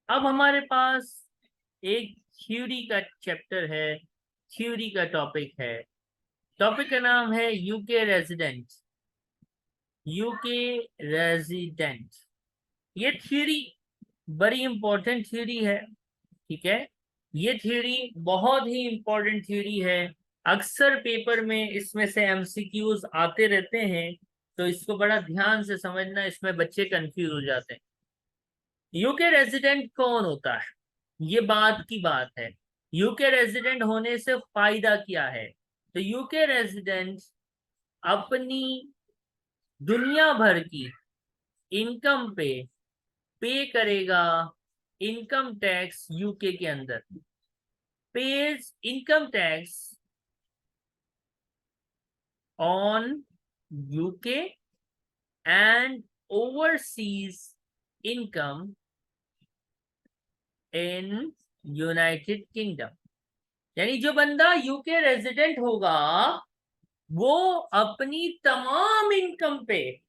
अब हमारे पास एक थ्योरी का चैप्टर है, थ्योरी का टॉपिक है। टॉपिक का नाम है यूके रेजिडेंट। यूके रेजिडेंट ये थ्योरी बड़ी इंपॉर्टेंट थ्योरी है। ठीक है, ये थ्योरी बहुत ही इंपॉर्टेंट थ्योरी है। अक्सर पेपर में इसमें से एमसीक्यूज आते रहते हैं, तो इसको बड़ा ध्यान से समझना, इसमें बच्चे कंफ्यूज हो जाते हैं। यूके रेजिडेंट कौन होता है, ये बात की बात है। यूके रेजिडेंट होने से फायदा क्या है? तो यूके रेजिडेंट अपनी दुनिया भर की इनकम पे करेगा इनकम टैक्स यूके के अंदर। Page income tax on UK and overseas income in United kingdom. यानी जो बंदा यूके रेजिडेंट होगा, वो अपनी तमाम इनकम पे,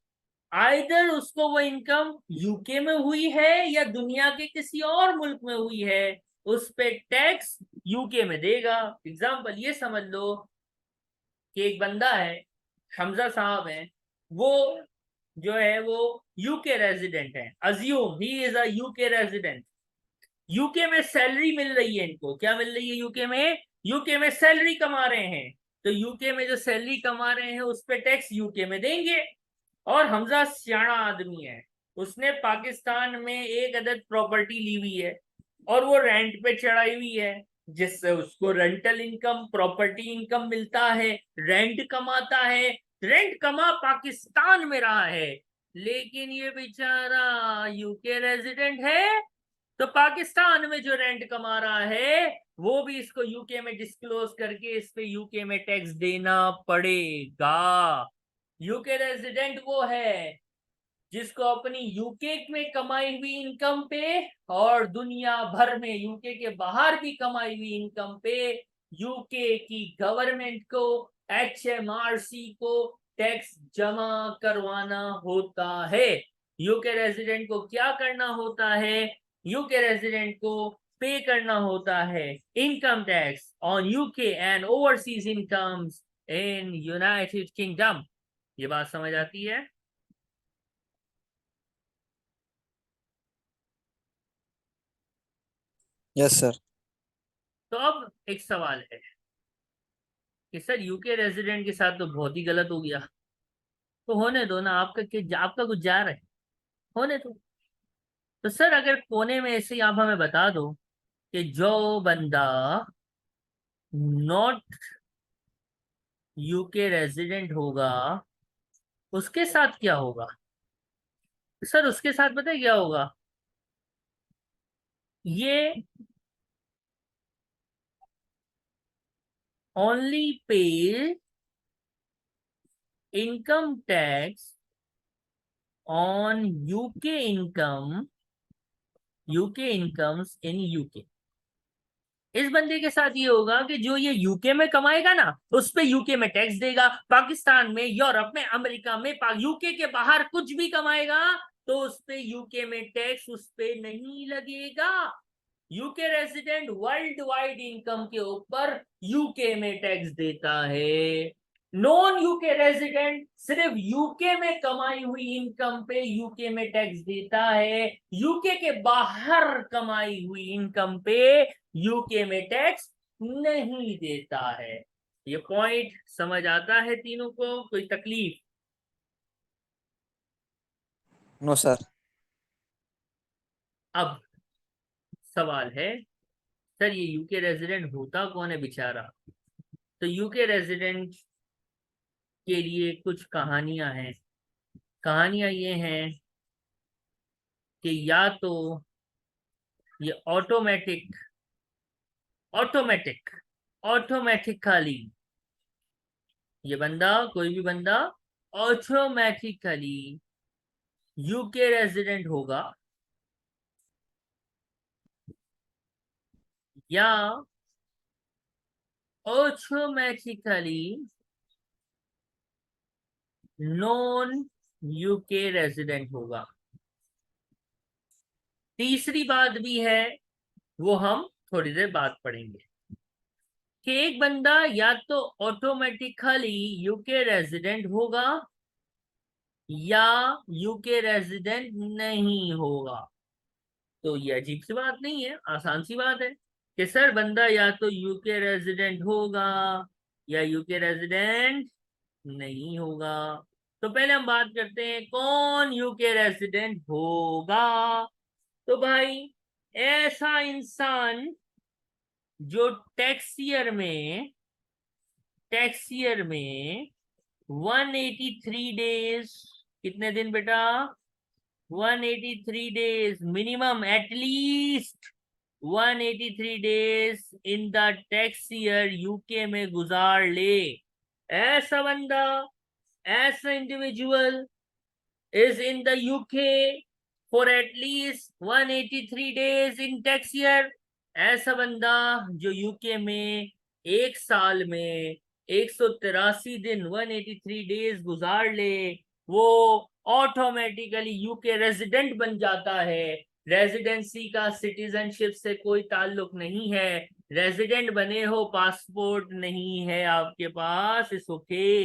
आइदर उसको वो इनकम यूके में हुई है या दुनिया के किसी और मुल्क में हुई है, उस पे टैक्स यूके में देगा। एग्जाम्पल ये समझ लो कि एक बंदा है, हमजा साहब है, वो जो है वो यूके रेजिडेंट है। Assume he is a UK resident. UK में सैलरी मिल रही है इनको। क्या मिल रही है यूके में? यूके में सैलरी कमा रहे हैं। तो यूके में जो सैलरी कमा रहे हैं उस पे टैक्स यूके में देंगे। और हमजा सियाना आदमी है, उसने पाकिस्तान में एक अदद प्रॉपर्टी ली हुई है और वो रेंट पे चढ़ाई हुई है, जिससे उसको रेंटल इनकम, प्रॉपर्टी इनकम मिलता है, रेंट कमाता है। रेंट कमा पाकिस्तान में रहा है, लेकिन ये बेचारा यूके रेजिडेंट है, तो पाकिस्तान में जो रेंट कमा रहा है वो भी इसको यूके में डिस्क्लोज करके इस पे यूके में टैक्स देना पड़ेगा। यूके रेजिडेंट वो है जिसको अपनी यूके में कमाई हुई इनकम पे और दुनिया भर में यूके के बाहर भी कमाई हुई इनकम पे यूके की गवर्नमेंट को, एचएमआरसी को टैक्स जमा करवाना होता है। यूके रेजिडेंट को क्या करना होता है? यूके रेजिडेंट को पे करना होता है income tax on UK and overseas incomes in United kingdom. ये बात समझ आती है? Yes sir. तो अब एक सवाल है कि सर यूके रेजिडेंट के साथ तो बहुत ही गलत हो गया। तो होने दो ना, आपका कुछ जा रहा है, होने दो। तो सर अगर कोने में ऐसे ही आप हमें बता दो कि जो बंदा नॉट यूके रेजिडेंट होगा उसके साथ क्या होगा? सर उसके साथ पता है क्या होगा? ये only pay income tax on UK incomes in UK. इस बंदे के साथ ये होगा कि जो ये यूके में कमाएगा ना, उस पे यूके में टैक्स देगा। पाकिस्तान में, यूरोप में, अमेरिका में, यूके के बाहर कुछ भी कमाएगा तो उस पे यूके में टैक्स उस पे नहीं लगेगा। UK resident world wide income के ऊपर यूके में टैक्स देता है। नॉन यूके रेजिडेंट सिर्फ यूके में कमाई हुई इनकम पे यूके में टैक्स देता है। यूके के बाहर कमाई हुई इनकम पे यूके में टैक्स नहीं देता है। ये पॉइंट समझ आता है तीनों को? कोई तकलीफ? No sir. अब सवाल है, सर ये यूके रेजिडेंट होता कौन है बेचारा? तो यूके रेजिडेंट के लिए कुछ कहानियां हैं। कहानियां ये हैं कि या तो ये ऑटोमेटिक ऑटोमेटिकली ये बंदा, कोई भी बंदा ऑटोमेटिकली यूके रेजिडेंट होगा, या ऑटोमेटिकली नॉन यूके रेजिडेंट होगा। तीसरी बात भी है, वो हम थोड़ी देर बाद पढ़ेंगे कि एक बंदा या तो ऑटोमेटिकली यूके रेजिडेंट होगा या यूके रेजिडेंट नहीं होगा। तो ये अजीब सी बात नहीं है, आसान सी बात है कि सर बंदा या तो यूके रेजिडेंट होगा या यूके रेजिडेंट नहीं होगा। तो पहले हम बात करते हैं कौन यूके रेजिडेंट होगा। तो भाई, ऐसा इंसान जो टैक्स ईयर में 183 डेज, कितने दिन बेटा, 183 days minimum, at least 183 days in the tax year UK में गुजार ले। ऐसा बंदा, ऐसा individual is in the UK for at least 183 days in tax year। ऐसा बंदा जो यूके में एक साल में 183 दिन 183 डेज गुजार ले, वो ऑटोमेटिकली यूके रेजिडेंट बन जाता है। रेजिडेंसी का सिटीजनशिप से कोई ताल्लुक नहीं है। रेजिडेंट बने हो, पासपोर्ट नहीं है आपके पास, इस ओके।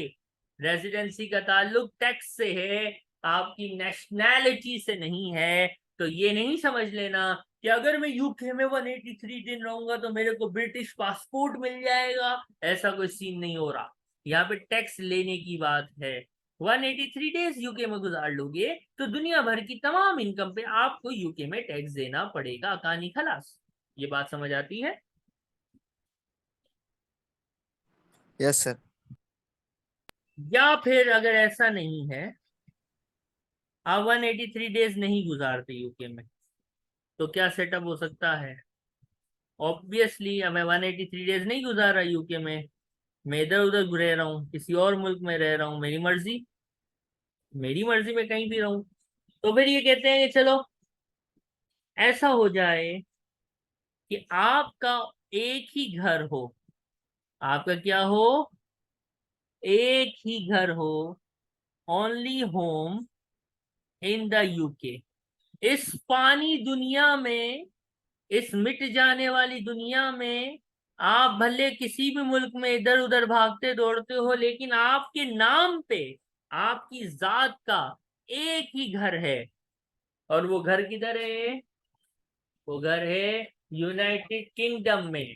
रेजिडेंसी का ताल्लुक टैक्स से है, आपकी नेशनैलिटी से नहीं है। तो ये नहीं समझ लेना कि अगर मैं यूके में 183 दिन रहूंगा तो मेरे को ब्रिटिश पासपोर्ट मिल जाएगा। ऐसा कोई सीन नहीं हो रहा, यहाँ पे टैक्स लेने की बात है। 183 डेज यूके में गुजार लोगे तो दुनिया भर की तमाम इनकम पे आपको यूके में टैक्स देना पड़ेगा, कहानी खलास। ये बात समझ आती है? Yes sir. या फिर अगर ऐसा नहीं है, आप 183 डेज नहीं गुजारते यूके में, तो क्या सेटअप हो सकता है? ऑब्वियसली मैं 183 डेज नहीं गुजार रहा यूके में, मैं इधर उधर रह रहा हूँ, किसी और मुल्क में रह रहा हूँ, मेरी मर्जी में कहीं भी रहूं। तो फिर ये कहते हैं कि चलो ऐसा हो जाए कि आपका एक ही घर हो, आपका क्या हो, एक ही घर हो, only home in the UK. इस पानी दुनिया में, इस मिट जाने वाली दुनिया में, आप भले किसी भी मुल्क में इधर उधर भागते दौड़ते हो, लेकिन आपके नाम पे, आपकी जात का एक ही घर है। और वो घर किधर है? वो घर है यूनाइटेड किंगडम में।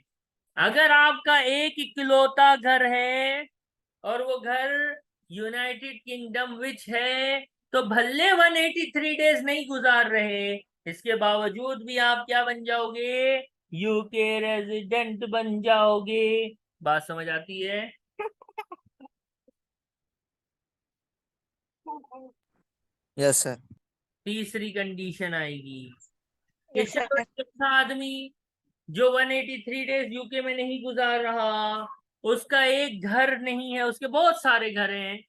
अगर आपका एक इकलौता घर है और वो घर यूनाइटेड किंगडम विच है, तो भले 183 डेज नहीं गुजार रहे, इसके बावजूद भी आप क्या बन जाओगे? यूके रेजिडेंट बन जाओगे। बात समझ आती है? Yes sir. तीसरी कंडीशन आएगी कि चलो ऐसा आदमी जो 183 डेज यूके में नहीं गुजार रहा, उसका एक घर नहीं है, उसके बहुत सारे घर हैं,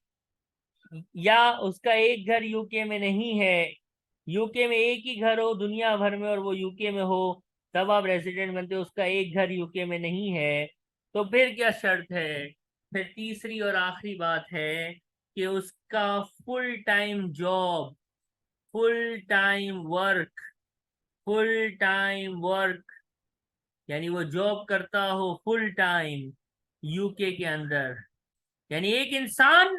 या उसका एक घर यूके में नहीं है, यूके में एक ही घर हो दुनिया भर में और वो यूके में हो, तब आप रेजिडेंट बनते हो। उसका एक घर यूके में नहीं है, तो फिर क्या शर्त है? फिर तीसरी और आखिरी बात है कि उसका full time job, full time work, full time work, यानी वो जॉब करता हो फुल टाइम यूके के अंदर। यानी एक इंसान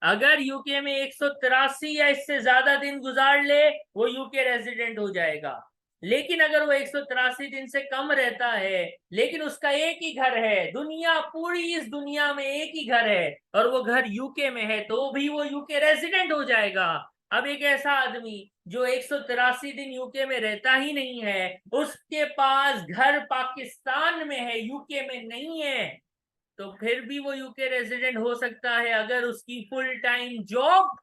अगर यूके में 183 या इससे ज्यादा दिन गुजार ले, वो यूके रेजिडेंट हो जाएगा। लेकिन अगर वो 183 दिन से कम रहता है, लेकिन उसका एक ही घर है, दुनिया पूरी इस दुनिया में एक ही घर है और वो घर यूके में है, तो भी वो यूके रेजिडेंट हो जाएगा। अब एक ऐसा आदमी जो 183 दिन यूके में रहता ही नहीं है, उसके पास घर पाकिस्तान में है, यूके में नहीं है, तो फिर भी वो यूके रेजिडेंट हो सकता है अगर उसकी फुल टाइम जॉब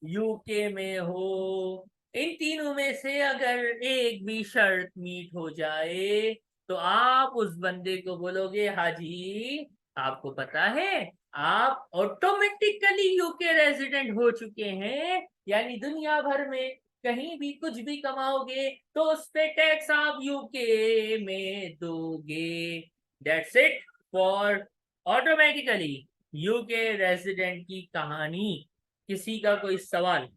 यूके में हो। इन तीनों में से अगर एक भी शर्त मीट हो जाए, तो आप उस बंदे को बोलोगे हाजी, आपको पता है आप ऑटोमेटिकली यूके रेजिडेंट हो चुके हैं, यानी दुनिया भर में कहीं भी कुछ भी कमाओगे तो उस पे टैक्स आप यूके में दोगे। That's it for automatically UK resident की कहानी। किसी का कोई सवाल?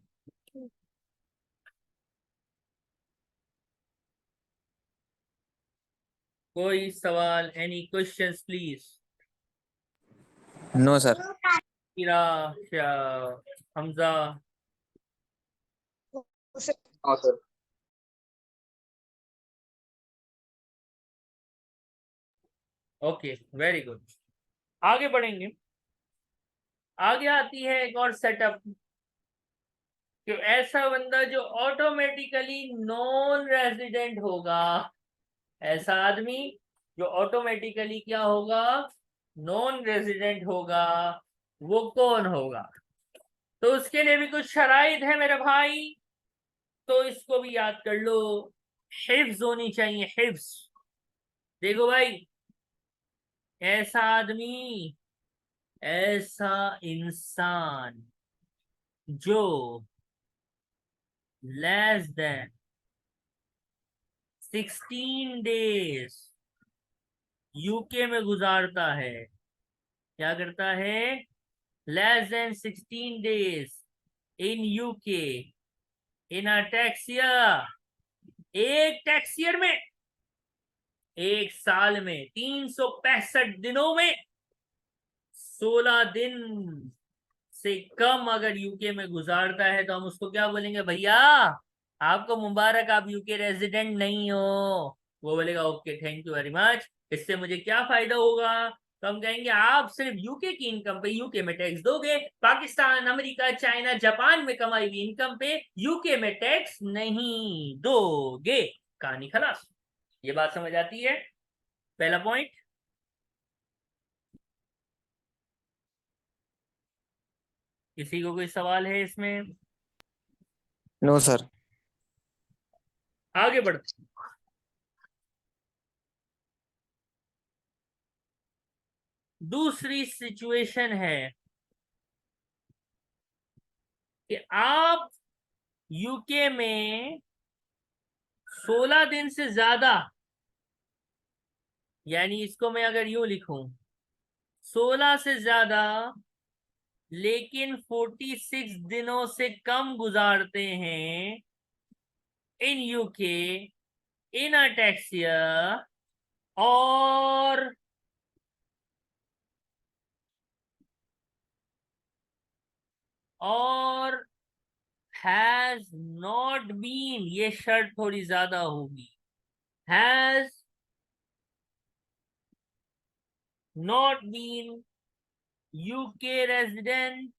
कोई सवाल, any questions please? No, sir. इरा, हमजा? हाँ सर। Okay, very good. आगे बढ़ेंगे। आगे आती है एक और सेटअप, कि ऐसा बंदा जो ऑटोमेटिकली नॉन रेजिडेंट होगा। ऐसा आदमी जो ऑटोमेटिकली क्या होगा, नॉन रेजिडेंट होगा, वो कौन होगा? तो उसके लिए भी कुछ शराइत है मेरे भाई, तो इसको भी याद कर लो। हिफ्ज होनी चाहिए, हिफ्ज। देखो भाई, ऐसा आदमी, ऐसा इंसान जो लेस देन 16 डेज यूके में गुजारता है। क्या करता है? Less than 16 days in UK in a tax year. एक टैक्स ईयर में, एक साल में 365 दिनों में 16 दिन से कम अगर यूके में गुजारता है, तो हम उसको क्या बोलेंगे? भैया आपको मुबारक, आप यूके रेजिडेंट नहीं हो। वो बोलेगा okay, thank you very much, इससे मुझे क्या फायदा होगा? तो हम कहेंगे आप सिर्फ यूके की इनकम पे यूके में टैक्स दोगे, पाकिस्तान, अमेरिका, चाइना, जापान में कमाई हुई इनकम पे यूके में टैक्स नहीं दोगे। कहानी खलास। ये बात समझ आती है? पहला पॉइंट। किसी को कोई सवाल है इसमें? No, sir. आगे बढ़ते। दूसरी सिचुएशन है कि आप यूके में 16 दिन से ज्यादा, यानी इसको मैं अगर यूं लिखूं, 16 से ज्यादा लेकिन 46 दिनों से कम गुजारते हैं in UK in a tax year, और और हैज नॉट बीन, ये शर्त थोड़ी ज्यादा होगी, has not been UK resident,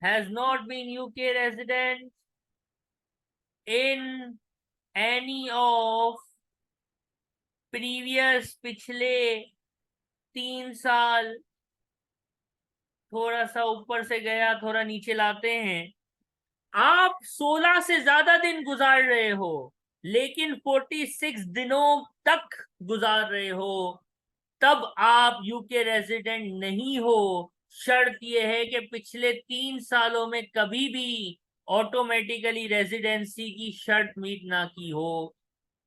has not been UK resident in any of previous, पिछले 3 साल। थोड़ा सा ऊपर से गया, थोड़ा नीचे लाते हैं। आप 16 से ज्यादा दिन गुजार रहे हो लेकिन 46 दिनों तक गुजार रहे हो, तब आप यूके रेजिडेंट नहीं हो। शर्त यह है कि पिछले 3 सालों में कभी भी ऑटोमेटिकली रेजिडेंसी की शर्त मीट ना की हो।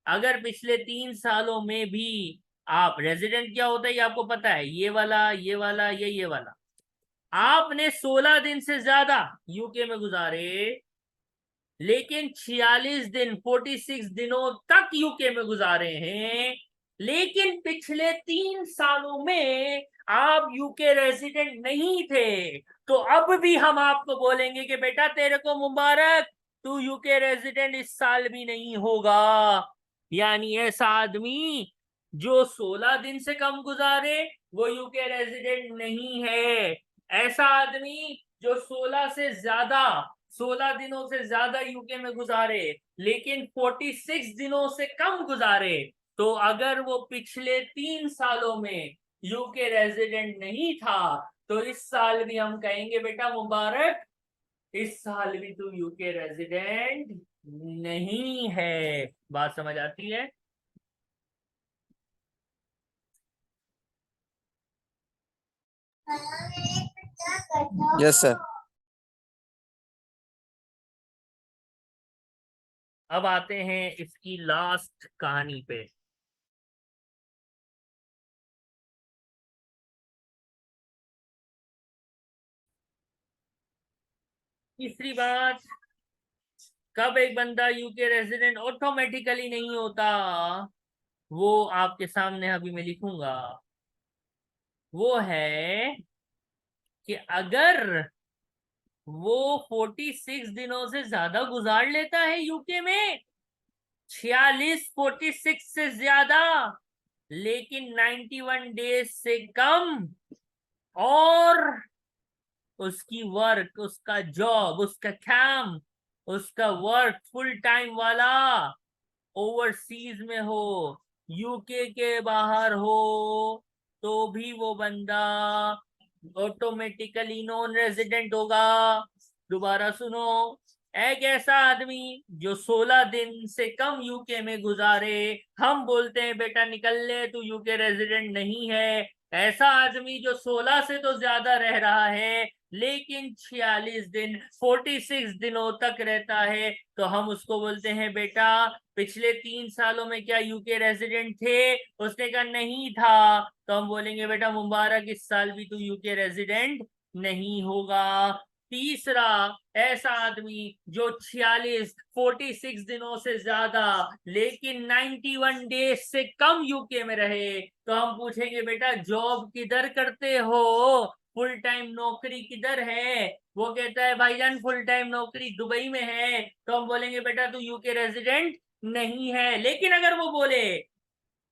अगर पिछले 3 सालों में भी आप, रेजिडेंट क्या होता है ये आपको पता है, ये वाला, ये वाला, ये वाला, आपने 16 दिन से ज्यादा यूके में गुजारे लेकिन 46 दिन, 46 दिनों तक यूके में गुजारे हैं, लेकिन पिछले 3 सालों में आप यूके रेजिडेंट नहीं थे, तो अब भी हम आपको बोलेंगे कि बेटा तेरे को मुबारक, तू यूके रेजिडेंट इस साल भी नहीं होगा। यानी ऐसा आदमी जो 16 दिन से कम गुजारे वो यूके रेजिडेंट नहीं है। ऐसा आदमी जो 16 दिनों से ज्यादा यूके में गुजारे लेकिन 46 दिनों से कम गुजारे, तो अगर वो पिछले 3 सालों में यूके रेजिडेंट नहीं था, तो इस साल भी हम कहेंगे बेटा मुबारक, इस साल भी तू यूके रेजिडेंट नहीं है। बात समझ आती है? Yes, sir. अब आते हैं इसकी लास्ट कहानी पे। तीसरी बात, कब एक बंदा यूके रेजिडेंट ऑटोमेटिकली नहीं होता, वो आपके सामने अभी मैं लिखूंगा। वो है कि अगर वो 46 दिनों से ज्यादा गुजार लेता है यूके में, 46 से ज्यादा, लेकिन 91 डेज से कम, और उसकी वर्क, उसका जॉब, उसका काम, उसका वर्क फुल टाइम वाला ओवरसीज में हो, यूके के बाहर हो, तो भी वो बंदा ऑटोमेटिकली नॉन रेजिडेंट होगा। दोबारा सुनो, एक ऐसा आदमी जो 16 दिन से कम यूके में गुजारे, हम बोलते हैं बेटा निकल ले, तू यूके रेजिडेंट नहीं है। ऐसा आदमी जो 16 से तो ज्यादा रह रहा है लेकिन 46 दिन, 46 दिनों तक रहता है, तो हम उसको बोलते हैं बेटा पिछले 3 सालों में क्या यूके रेजिडेंट थे? उसने कहा नहीं था, तो हम बोलेंगे बेटा मुबारक, इस साल भी तू यूके रेजिडेंट नहीं होगा। तीसरा, ऐसा आदमी जो 46 दिनों से ज्यादा लेकिन 91 डेज से कम यूके में रहे, तो हम पूछेंगे बेटा जॉब किधर करते हो, फुल टाइम नौकरी किधर है? वो कहता है भाईजान फुल टाइम नौकरी दुबई में है, तो हम बोलेंगे बेटा तू यूके रेजिडेंट नहीं है। लेकिन अगर वो बोले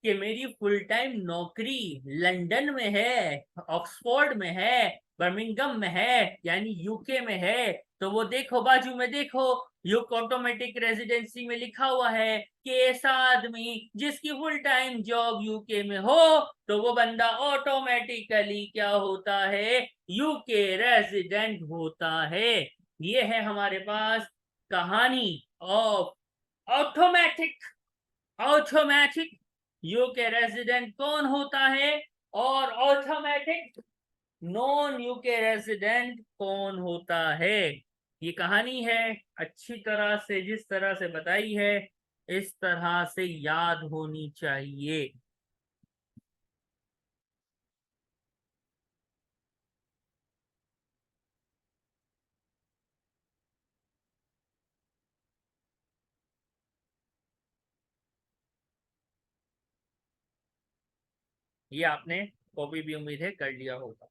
कि मेरी फुल टाइम नौकरी लंदन में है, ऑक्सफोर्ड में है, बर्मिंगम में है, यानी यूके में है, तो वो देखो बाजू में देखो, यूक ऑटोमेटिक रेजिडेंसी में लिखा हुआ है कि ऐसा आदमी जिसकी फुल टाइम जॉब यूके में हो, तो वो बंदा ऑटोमेटिकली क्या होता है? यूके रेजिडेंट होता है। ये है हमारे पास कहानी of automatic. Automatic UK resident कौन होता है और ऑटोमेटिक नॉन यूके रेजिडेंट कौन होता है? ये कहानी है, अच्छी तरह से जिस तरह से बताई है इस तरह से याद होनी चाहिए। ये आपने कॉपी भी उम्मीद है कर लिया होगा।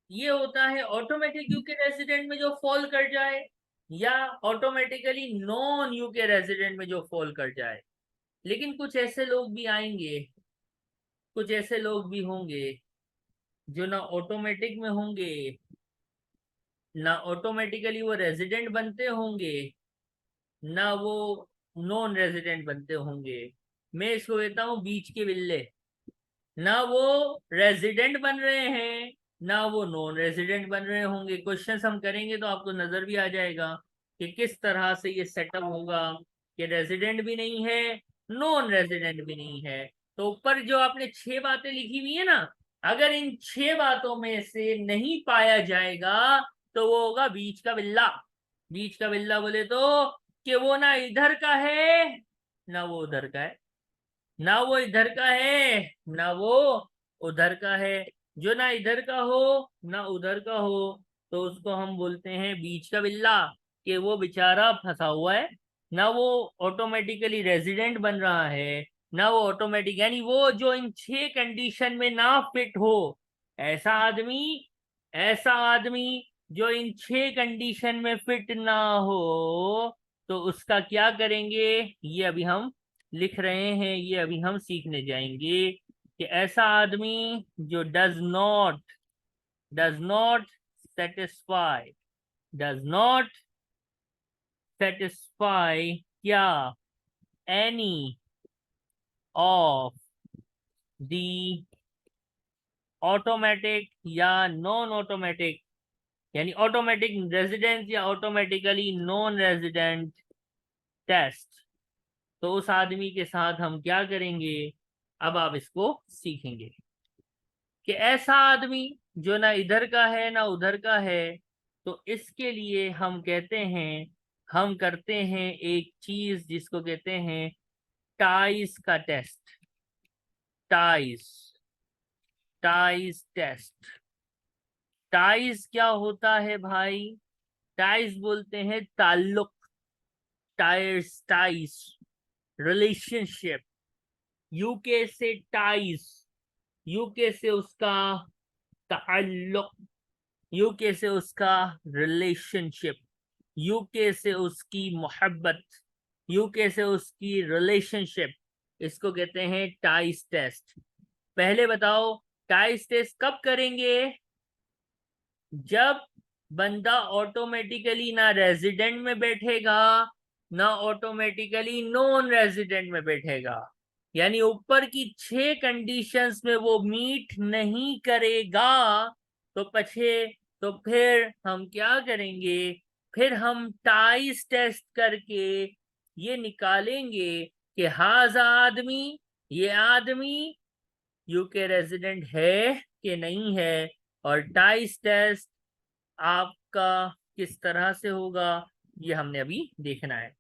ये होता है ऑटोमेटिक यूके रेजिडेंट में जो फॉल कर जाए, या ऑटोमेटिकली नॉन यूके रेजिडेंट में जो फॉल कर जाए। लेकिन कुछ ऐसे लोग भी आएंगे, कुछ ऐसे लोग भी होंगे जो ना ऑटोमेटिक में होंगे, ना ऑटोमेटिकली वो रेजिडेंट बनते होंगे, ना वो नॉन रेजिडेंट बनते होंगे। मैं इसको कहता हूँ बीच के बिल्ले। ना वो रेजिडेंट बन रहे हैं, ना वो नॉन रेजिडेंट बन रहे होंगे। क्वेश्चंस हम करेंगे तो आपको नजर भी आ जाएगा कि किस तरह से ये सेटअप होगा कि रेजिडेंट भी नहीं है, नॉन रेजिडेंट भी नहीं है। तो ऊपर जो आपने 6 बातें लिखी हुई है ना, अगर इन 6 बातों में से नहीं पाया जाएगा तो वो होगा बीच का बिल्ला। बीच का बिल्ला बोले तो कि वो ना इधर का है ना वो उधर का है, ना वो इधर का है ना वो उधर का है। जो ना इधर का हो ना उधर का हो, तो उसको हम बोलते हैं बीच का बिल्ला, कि वो बेचारा फंसा हुआ है। ना वो ऑटोमेटिकली रेजिडेंट बन रहा है, ना वो ऑटोमेटिक, यानी वो जो इन 6 कंडीशन में ना फिट हो, ऐसा आदमी, ऐसा आदमी जो इन 6 कंडीशन में फिट ना हो, तो उसका क्या करेंगे? ये अभी हम लिख रहे हैं, ये अभी हम सीखने जाएंगे कि ऐसा आदमी जो does not satisfy, does not satisfy क्या? एनी ऑफ द ऑटोमेटिक या नॉन ऑटोमेटिक, यानी ऑटोमेटिक रेजिडेंट या ऑटोमेटिकली नॉन रेजिडेंट टेस्ट, तो उस आदमी के साथ हम क्या करेंगे? अब आप इसको सीखेंगे कि ऐसा आदमी जो ना इधर का है ना उधर का है, तो इसके लिए हम कहते हैं, हम करते हैं एक चीज जिसको कहते हैं टाइज का test. Ties, ties test. Ties क्या होता है भाई? टाइज बोलते हैं ताल्लुक, टाइज, टाइज। रिलेशनशिप, यूके से टाइज, यूके से उसका ताल्लुक, यूके से उसका रिलेशनशिप, यूके से उसकी मोहब्बत, यूके से उसकी रिलेशनशिप, इसको कहते हैं टाइज टेस्ट। पहले बताओ टाइज टेस्ट कब करेंगे? जब बंदा ऑटोमेटिकली ना रेजिडेंट में बैठेगा ना ऑटोमेटिकली नॉन रेजिडेंट में बैठेगा, यानी ऊपर की 6 कंडीशंस में वो मीट नहीं करेगा, तो फिर हम क्या करेंगे? फिर हम टाइज टेस्ट करके ये निकालेंगे कि हाजा आदमी, ये आदमी यूके रेजिडेंट है कि नहीं है। और टाइज टेस्ट आपका किस तरह से होगा ये हमने अभी देखना है।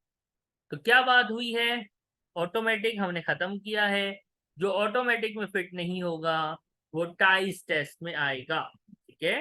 तो क्या बात हुई है? ऑटोमेटिक हमने खत्म किया है, जो ऑटोमेटिक में फिट नहीं होगा वो टाइज टेस्ट में आएगा। ठीक है,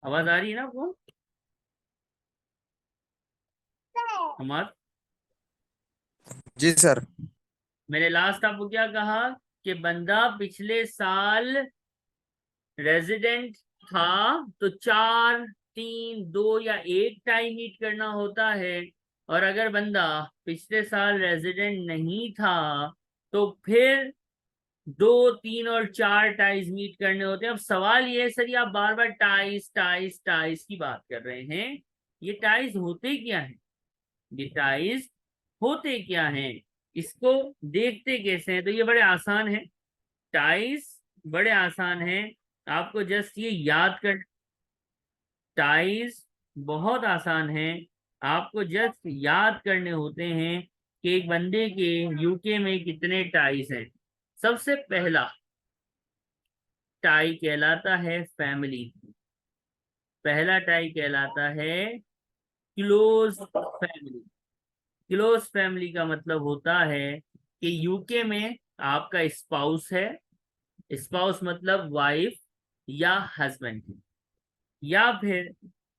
आवाज आ रही है ना आपको? हमार जी सर। मैंने लास्ट आपको क्या कहा कि बंदा पिछले साल रेजिडेंट था तो 4, 3, 2 या 1 टाइम मीट करना होता है, और अगर बंदा पिछले साल रेजिडेंट नहीं था तो फिर 2, 3 और 4 टाइज मीट करने होते हैं। अब सवाल ये है सर, ये आप बार बार टाइज टाइज टाइज की बात कर रहे हैं, ये टाइज होते क्या है? ये टाइज होते क्या हैं, इसको देखते कैसे हैं? तो ये बड़े आसान है, टाइज बड़े आसान है, आपको जस्ट ये याद कर। टाइज बहुत आसान है, आपको जस्ट याद करने होते हैं कि एक बंदे के यूके में कितने टाइज हैं। सबसे पहला टाई कहलाता है फैमिली, पहला टाई कहलाता है क्लोज फैमिली। क्लोज फैमिली का मतलब होता है कि यूके में आपका स्पाउस है, स्पाउस मतलब वाइफ या हस्बैंड, या फिर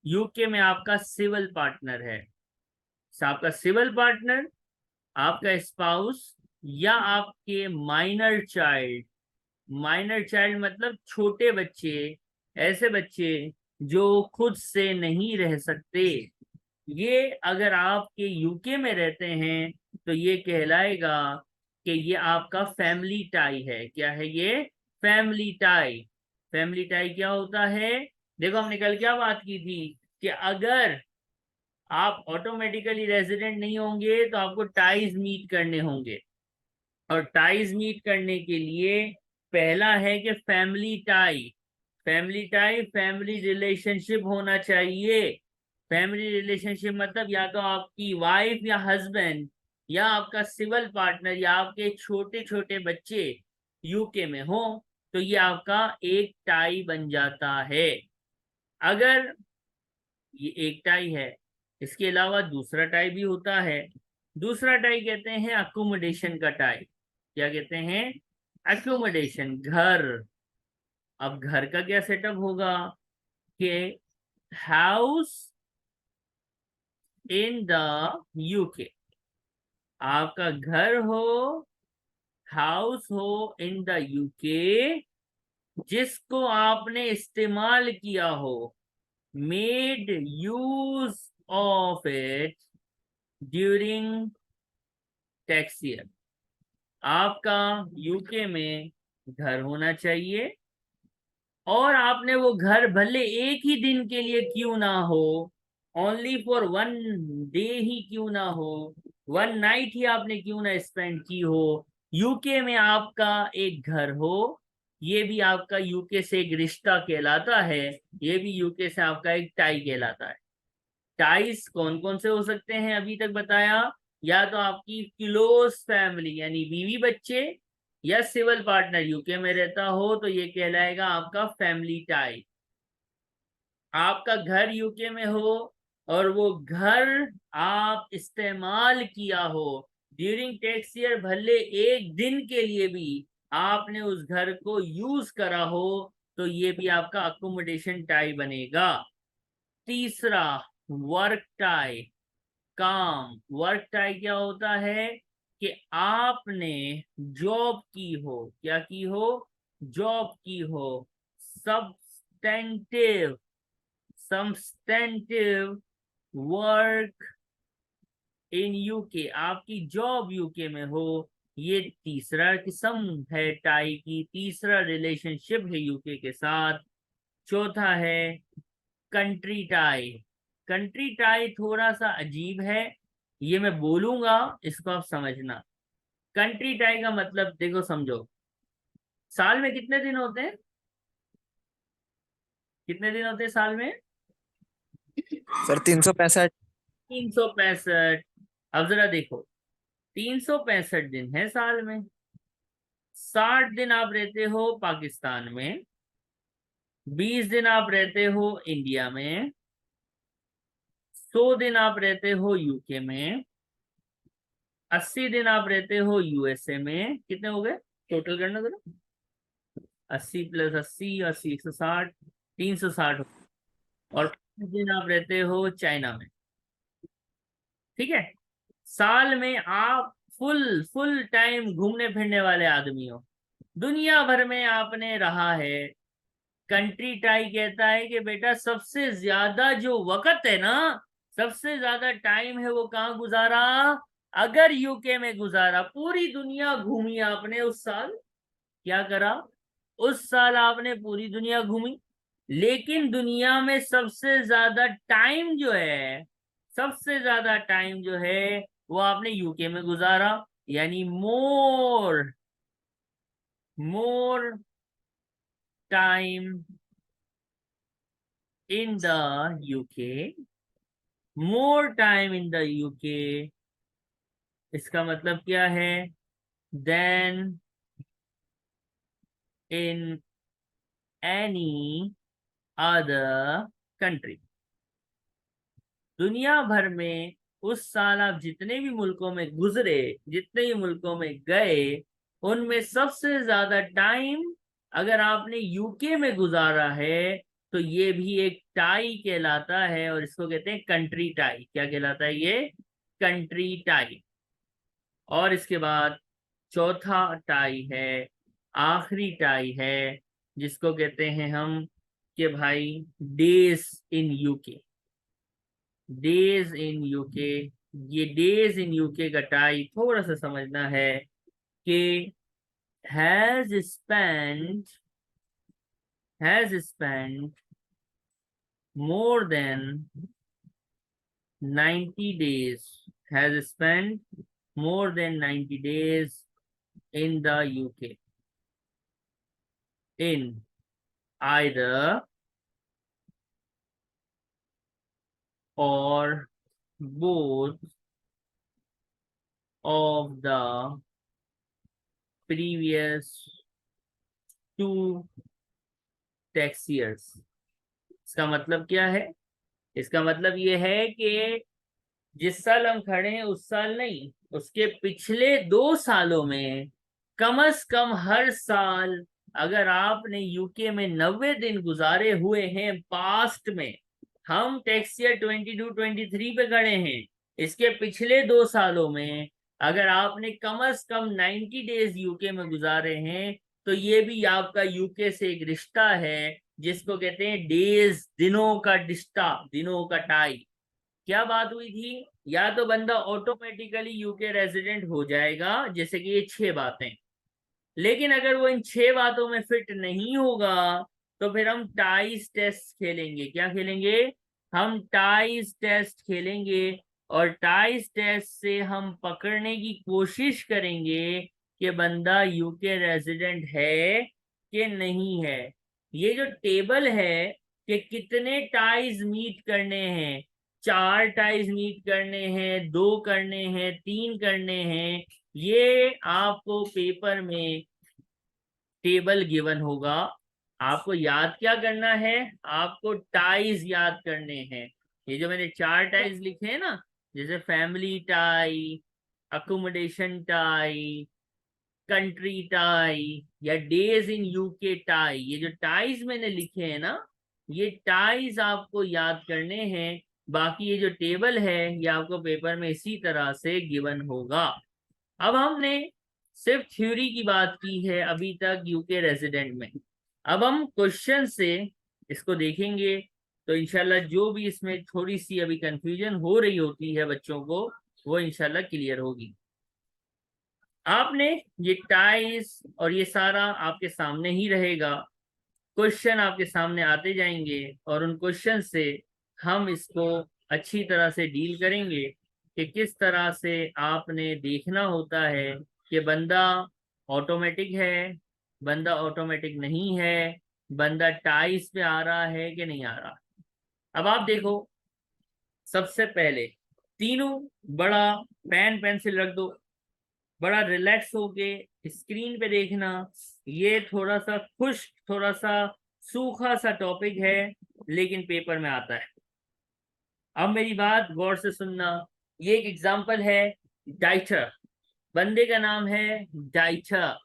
यूके में आपका सिविल पार्टनर है। आपका सिविल पार्टनर, आपका स्पाउस, या आपके माइनर चाइल्ड। माइनर चाइल्ड मतलब छोटे बच्चे, ऐसे बच्चे जो खुद से नहीं रह सकते। ये अगर आपके यूके में रहते हैं तो ये कहलाएगा कि ये आपका फैमिली टाई है। क्या है ये? Family tie. फैमिली टाई क्या होता है? देखो हमने कल क्या बात की थी कि अगर आप ऑटोमेटिकली रेजिडेंट नहीं होंगे तो आपको टाइज मीट करने होंगे, और टाइज मीट करने के लिए पहला है कि family tie. Family tie family relationship होना चाहिए। फैमिली रिलेशनशिप मतलब या तो आपकी वाइफ या हस्बैंड, या आपका सिविल पार्टनर, या आपके छोटे छोटे बच्चे यूके में हो, तो ये आपका एक टाई बन जाता है। अगर ये एक टाई है, इसके अलावा दूसरा टाई भी होता है। दूसरा टाई कहते हैं अकोमोडेशन का टाई। क्या कहते हैं? अकोमोडेशन, घर। अब घर का क्या सेटअप होगा कि हाउस इन द यूके, आपका घर हो, हाउस हो इन द यूके, जिसको आपने इस्तेमाल किया हो, made use of it during tax year. आपका यूके में घर होना चाहिए, और आपने वो घर भले एक ही दिन के लिए क्यों ना हो, ओनली फॉर वन डे ही क्यों ना हो, वन नाइट ही आपने क्यों ना स्पेंड की हो, यूके में आपका एक घर हो, ये भी आपका यूके से एक रिश्ता कहलाता है। ये भी यूके से आपका एक टाई कहलाता है। टाइज कौन कौन से हो सकते हैं अभी तक बताया? या तो आपकी क्लोज फैमिली यानी बीवी बच्चे, या सिविल पार्टनर यूके में रहता हो तो ये कहलाएगा आपका फैमिली टाई। आपका घर यूके में हो और वो घर आप इस्तेमाल किया हो ड्यूरिंग टैक्स ईयर, भले एक दिन के लिए भी आपने उस घर को यूज करा हो, तो ये भी आपका अकोमोडेशन टाई बनेगा। तीसरा, वर्क टाई। काम। वर्क टाई क्या होता है कि आपने जॉब की हो। क्या की हो? जॉब की हो। Substantive, substantive work in UK, आपकी जॉब यूके में हो। ये तीसरा किस्म है टाई की, तीसरा रिलेशनशिप है यूके के साथ। चौथा है कंट्री टाई। कंट्री टाई थोड़ा सा अजीब है, ये मैं बोलूंगा, इसको आप समझना। कंट्री टाई का मतलब देखो, समझो। साल में कितने दिन होते हैं? कितने दिन होते हैं साल में? सर 365। 365। अब जरा देखो, 365 दिन है साल में। 60 दिन आप रहते हो पाकिस्तान में, 20 दिन आप रहते हो इंडिया में, 100 दिन आप रहते हो यूके में, 80 दिन आप रहते हो यूएसए में। कितने हो गए? टोटल करना जरा। 80 + 80, 80 160, 360। और 5 दिन आप रहते हो चाइना में। ठीक है? साल में आप फुल फुल टाइम घूमने फिरने वाले आदमी हो, दुनिया भर में आपने रहा है। कंट्री टाई कहता है कि बेटा सबसे ज्यादा जो वक्त है ना, सबसे ज्यादा टाइम है वो कहाँ गुजारा? अगर यूके में गुजारा, पूरी दुनिया घूमी आपने उस साल। क्या करा? उस साल आपने पूरी दुनिया घूमी, लेकिन दुनिया में सबसे ज्यादा टाइम जो है, सबसे ज्यादा टाइम जो है वो आपने यूके में गुजारा। यानी more, more time in the UK, more time in the UK. इसका मतलब क्या है? Than in any other country. दुनिया भर में उस साल आप जितने भी मुल्कों में गुजरे, जितने भी मुल्कों में गए, उनमें सबसे ज्यादा टाइम अगर आपने यूके में गुजारा है तो ये भी एक टाई कहलाता है, और इसको कहते हैं कंट्री टाई। क्या कहलाता है ये? Country tie. और इसके बाद चौथा टाई है, आखिरी टाई है, जिसको कहते हैं हम कि भाई days in UK. Days in UK. ये डेज इन यूके का टाई थोड़ा सा समझना है कि has spent has spent more than 90 days, has spent more than 90 days in the UK, in either or both of the previous 2 tax years। इसका मतलब क्या है? इसका मतलब ये है कि जिस साल हम खड़े हैं उस साल नहीं, उसके पिछले 2 सालों में कम से कम हर साल अगर आपने यूके में 90 दिन गुजारे हुए हैं पास्ट में, हम टैक्स ईयर 22-23 पे खड़े हैं, इसके पिछले 2 सालों में अगर आपने कम से कम 90 डेज यूके में गुजारे हैं तो ये भी आपका यूके से एक रिश्ता है, जिसको कहते हैं डेज, दिनों का रिश्ता, दिनों का टाई। क्या बात हुई थी? या तो बंदा ऑटोमेटिकली यूके रेजिडेंट हो जाएगा, जैसे कि ये 6 बातें, लेकिन अगर वो इन 6 बातों में फिट नहीं होगा तो फिर हम टाइज टेस्ट खेलेंगे। क्या खेलेंगे? हम टाइज टेस्ट खेलेंगे, और टाइज टेस्ट से हम पकड़ने की कोशिश करेंगे कि बंदा यूके रेजिडेंट है कि नहीं है। ये जो टेबल है कि कितने टाइज मीट करने हैं, 4 टाइज मीट करने हैं, 2 करने हैं, 3 करने हैं, ये आपको पेपर में टेबल गिवन होगा। आपको याद क्या करना है? आपको टाइज याद करने हैं। ये जो मैंने 4 टाइज लिखे हैं ना, जैसे family tie, accommodation tie, country tie या डेज इन यूके टाई, ये जो टाइज मैंने लिखे हैं ना, ये टाइज आपको याद करने हैं। बाकी ये जो टेबल है ये आपको पेपर में इसी तरह से गिवन होगा। अब हमने सिर्फ थ्योरी की बात की है अभी तक यूके रेजिडेंट में। अब हम क्वेश्चन से इसको देखेंगे, तो इंशाल्लाह जो भी इसमें थोड़ी सी अभी कंफ्यूजन हो रही होती है बच्चों को, वो इंशाल्लाह क्लियर होगी। आपने ये टाइज और ये सारा आपके सामने ही रहेगा, क्वेश्चन आपके सामने आते जाएंगे, और उन क्वेश्चन से हम इसको अच्छी तरह से डील करेंगे कि किस तरह से आपने देखना होता है कि बंदा ऑटोमेटिक है, बंदा ऑटोमेटिक नहीं है, बंदा टाइज पे आ रहा है कि नहीं आ रहा। अब आप देखो, सबसे पहले तीनों बड़ा पेन पेंसिल रख दो, बड़ा रिलैक्स होके स्क्रीन पे देखना। ये थोड़ा सा खुश्क, थोड़ा सा सूखा सा टॉपिक है, लेकिन पेपर में आता है। अब मेरी बात गौर से सुनना। ये एक एग्जांपल है, डाइटर। बंदे का नाम है डाइटर।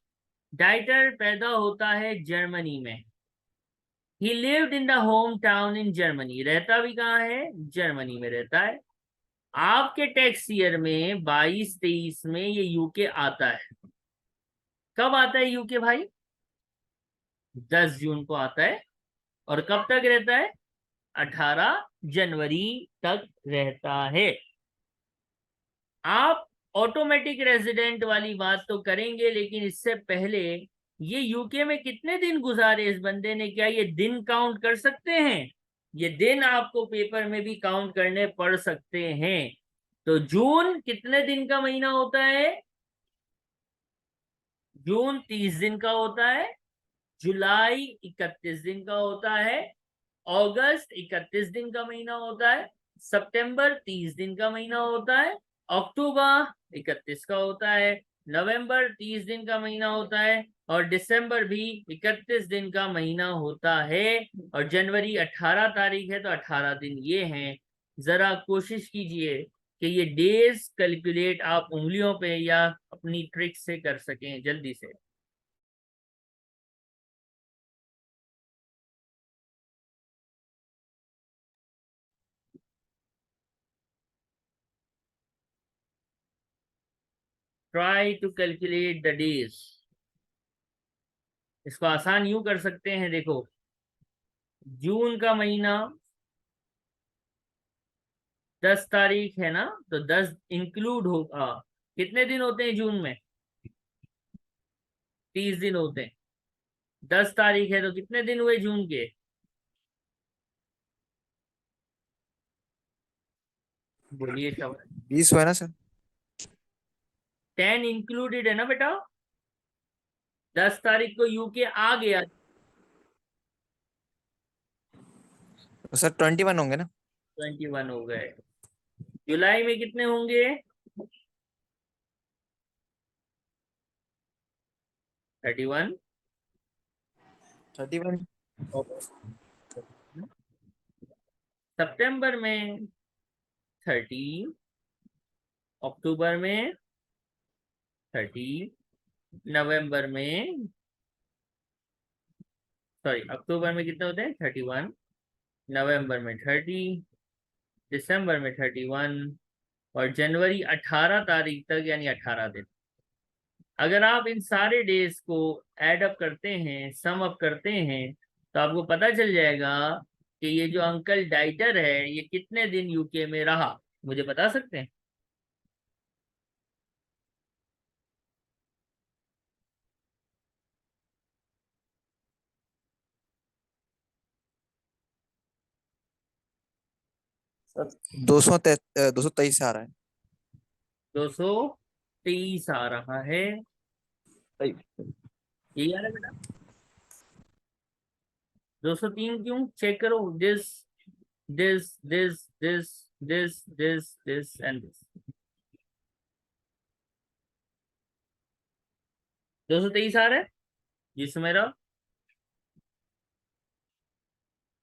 डाइटर पैदा होता है जर्मनी में। ही lived in the home town in Germany. रहता भी कहाँ है? जर्मनी में रहता है। आपके टैक्स ईयर में 22-23 में ये यूके आता है। कब आता है यूके भाई? 10 जून को आता है। और कब तक रहता है? 18 जनवरी तक रहता है। आप ऑटोमेटिक रेजिडेंट वाली बात तो करेंगे, लेकिन इससे पहले ये यूके में कितने दिन गुजारे इस बंदे ने, क्या ये दिन काउंट कर सकते हैं? ये दिन आपको पेपर में भी काउंट करने पड़ सकते हैं। तो जून कितने दिन का महीना होता है? जून 30 दिन का होता है। जुलाई 31 दिन का होता है। अगस्त 31 दिन का महीना होता है। सितंबर 30 दिन का महीना होता है। अक्टूबर 31 का होता है। नवंबर 30 दिन का महीना होता है। और दिसंबर भी 31 दिन का महीना होता है। और जनवरी 18 तारीख है, तो 18 दिन ये हैं। जरा कोशिश कीजिए कि ये डेज कैलकुलेट आप उंगलियों पे या अपनी ट्रिक से कर सकें जल्दी से। Try to calculate the days. इसको आसान यूं कर सकते हैं, देखो जून का महीना 10 तारीख है ना, तो 10 इंक्लूड होगा। कितने दिन होते हैं जून में? 30 दिन होते हैं। 10 तारीख है तो कितने दिन हुए जून के? बोलिए शाबाश। 20 हुआ ना सर? 10 इंक्लूडेड है ना बेटा। 10 तारीख को यूके आ गया तो सर 21 होंगे ना? 21 हो गए। जुलाई में कितने होंगे? 31। 31। सितंबर में 30। अक्टूबर में 30। नवंबर में, सॉरी अक्टूबर में कितने होते हैं? 31। नवंबर में 30। दिसंबर में 31। और जनवरी 18 तारीख तक, यानी 18 दिन। अगर आप इन सारे डेज को ऐड अप करते हैं, सम अप करते हैं, तो आपको पता चल जाएगा कि ये जो अंकल डाइटर है ये कितने दिन यूके में रहा। मुझे बता सकते हैं? सर 223 आ रहा है। 223 आ रहा है। सही। यही आ रहा है बेटा। 203 क्यों? चेक करो। This this this this this this this and this. 223 आ रहा है। जी सुमेरा,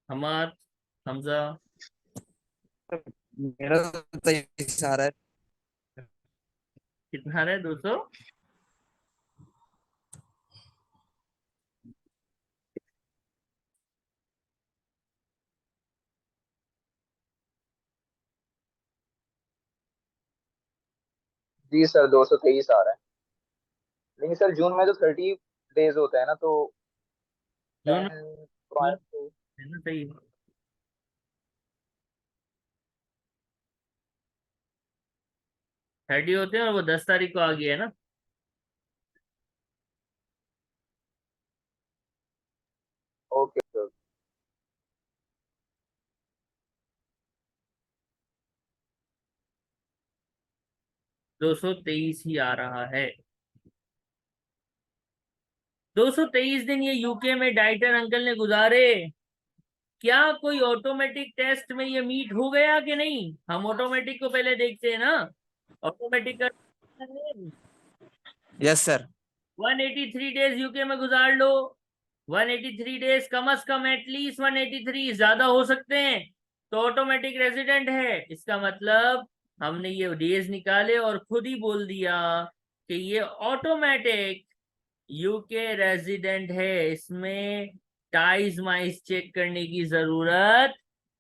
हमाद, हमजा। मेरा तो 23 आ रहा है। कितना आ रहा है? 200। जी सर 223 आ रहा है। लेकिन सर जून में तो 30 डेज होता है ना, तो जून 10 जून तो है ना, सही। 30 होते हैं और वो 10 तारीख को आ गया है ना। Okay sir. 223 ही आ रहा है। 223 दिन ये यूके में डाइटर अंकल ने गुजारे। क्या कोई ऑटोमेटिक टेस्ट में ये मीट हो गया कि नहीं? हम ऑटोमेटिक को पहले देखते हैं ना। ऑटोमेटिक का यस सर। 183 डेज यूके में गुजार लो। 183 डेज, कम से कम एटलीस्ट 183, ज्यादा हो सकते हैं तो ऑटोमेटिक रेजिडेंट है। इसका मतलब हमने ये डेज निकाले और खुद ही बोल दिया कि ये ऑटोमेटिक यूके रेजिडेंट है। इसमें टाइज माइज चेक करने की जरूरत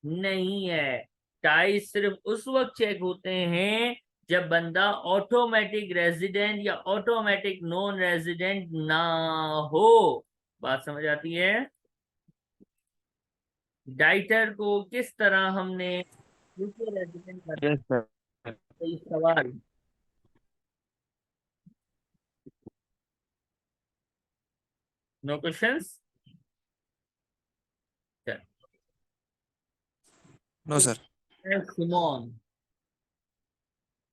नहीं है। टाइज सिर्फ उस वक्त चेक होते हैं जब बंदा ऑटोमेटिक रेजिडेंट या ऑटोमेटिक नॉन रेजिडेंट ना हो। बात समझ आती है? डाइटर को किस तरह हमने यूके रेजिडेंट कर यस सर। दिया? सवाल। No questions? No sir. Simone.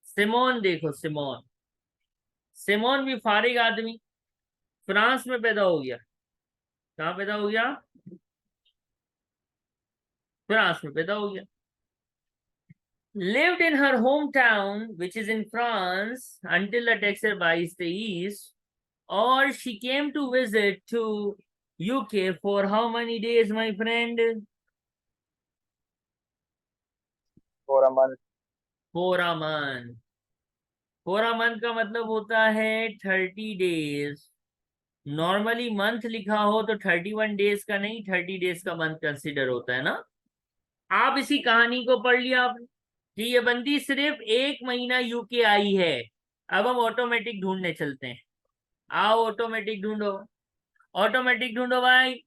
Simone देखो, सिमोन। सिमोन भी फारिग आदमी, फ्रांस में पैदा हो गया। कहाँ पैदा हो गया? फ्रांस में पैदा हो गया। Lived in her hometown, which is in France, until the Texas buys the East, or she came to visit to UK for how many days, my friend? For a month. 4 month। 4 month का मतलब होता है 30 days। Normally month लिखा हो तो 31 days का नहीं, 30 days का मंथ कंसिडर होता है ना। आप इसी कहानी को पढ़ लिया आपने कि ये बंदी सिर्फ 1 महीना यूके आई है। अब हम ऑटोमेटिक ढूंढने चलते हैं। आओ ऑटोमेटिक ढूंढो। ऑटोमेटिक ढूंढो भाई।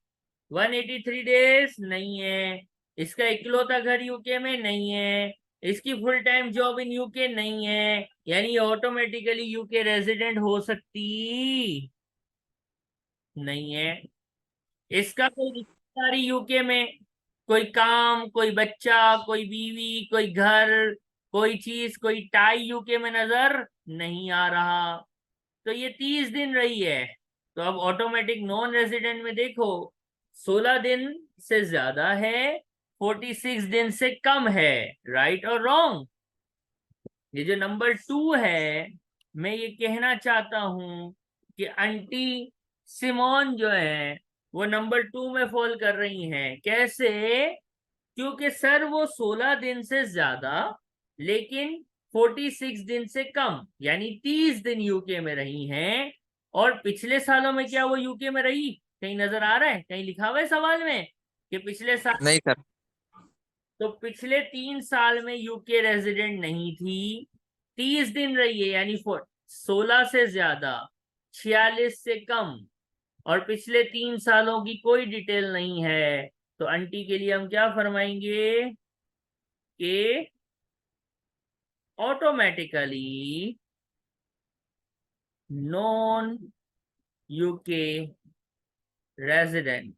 183 डेज नहीं है। इसका इकलौता घर यूके में नहीं है। इसकी full time job in UK नहीं है, यानी ऑटोमेटिकली यूके रेजिडेंट हो सकती नहीं है। इसका कोई रिश्तेदारी यूके में, कोई काम, कोई बच्चा, कोई बीवी, कोई घर, कोई चीज, कोई टाई यूके में नजर नहीं आ रहा। तो ये 30 दिन रही है। तो अब ऑटोमेटिक नॉन रेजिडेंट में देखो, 16 दिन से ज्यादा है, 46 दिन से कम है। राइट और रॉन्ग? ये जो नंबर 2 है, मैं ये कहना चाहता हूं कि आंटी सिमोन जो है वो नंबर 2 में फॉल कर रही हैं। कैसे? क्योंकि सर वो 16 दिन से ज्यादा लेकिन 46 दिन से कम यानी 30 दिन यूके में रही हैं। और पिछले सालों में क्या वो यूके में रही? कहीं नजर आ रहा है? कहीं लिखा हुआ है सवाल में कि पिछले साल? नहीं सर। तो पिछले 3 साल में यूके रेजिडेंट नहीं थी। 30 दिन रही है यानी 16 से ज्यादा, 46 से कम, और पिछले 3 सालों की कोई डिटेल नहीं है। तो आंटी के लिए हम क्या फरमाएंगे कि ऑटोमेटिकली नॉन यूके रेजिडेंट।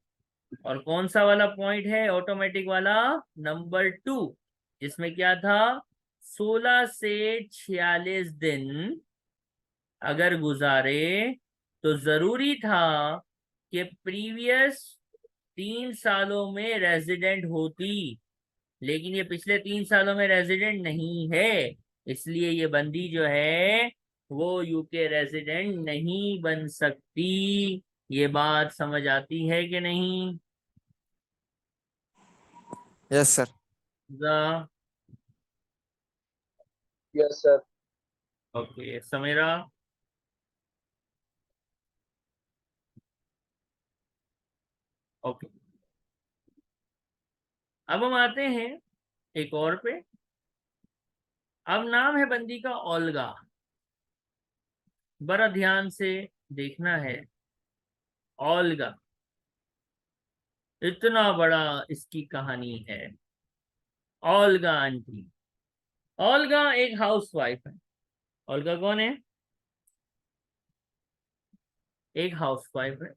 और कौन सा वाला पॉइंट है ऑटोमेटिक वाला? नंबर 2, जिसमें क्या था? 16 से 46 दिन अगर गुजारे तो जरूरी था कि प्रीवियस 3 सालों में रेजिडेंट होती, लेकिन ये पिछले 3 सालों में रेजिडेंट नहीं है। इसलिए ये बंदी जो है वो यूके रेजिडेंट नहीं बन सकती। ये बात समझ आती है कि नहीं? Yes sir. ज़ा- yes sir. Okay Samira. Okay, अब हम आते हैं एक और पे। अब नाम है बंदी का ओल्गा। बड़ा ध्यान से देखना है। ओल्गा, इतना बड़ा इसकी कहानी है। Olga aunty. ओल्गा एक हाउसवाइफ है। ओल्गा कौन है? एक हाउसवाइफ है।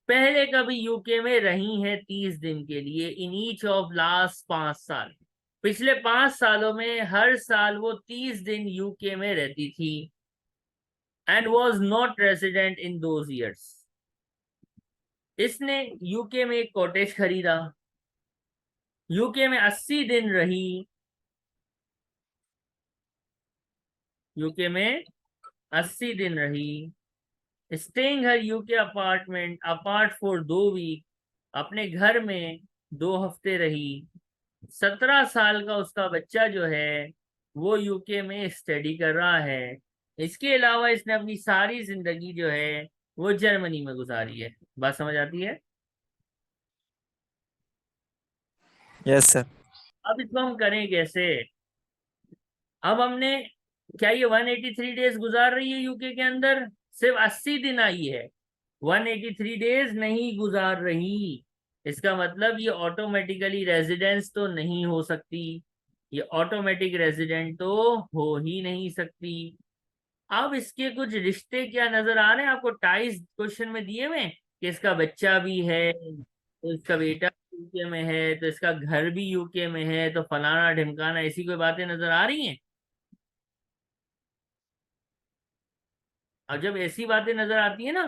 पहले कभी यूके में रही है 30 दिन के लिए इन ईच ऑफ लास्ट 5 साल। पिछले 5 सालों में हर साल वो 30 दिन यूके में रहती थी and was not resident in those years. इसने यूके में एक कॉटेज खरीदा, यूके में 80 दिन रही, यूके में 80 दिन रही, staying her UK apartment apart for 2 week. अपने घर में 2 हफ्ते रही। 17 साल का उसका बच्चा जो है वो यूके में स्टडी कर रहा है। इसके अलावा इसने अपनी सारी जिंदगी जो है वो जर्मनी में गुजारी है। बात समझ आती है? Yes sir. अब इसको हम करें कैसे? अब हमने, क्या ये 183 डेज गुजार रही है यूके के अंदर? सिर्फ 80 दिन आई है, 183 डेज नहीं गुजार रही। इसका मतलब ये ऑटोमेटिकली रेजिडेंस तो नहीं हो सकती। ये ऑटोमेटिक रेजिडेंट तो हो ही नहीं सकती। अब इसके कुछ रिश्ते क्या नजर आ रहे हैं आपको? टाइज क्वेश्चन में दिए हुए कि इसका बच्चा भी है, तो इसका बेटा यूके में है, तो इसका घर भी यूके में है, तो फलाना ढिमकाना, ऐसी कोई बातें नजर आ रही हैं? और जब ऐसी बातें नजर आती है ना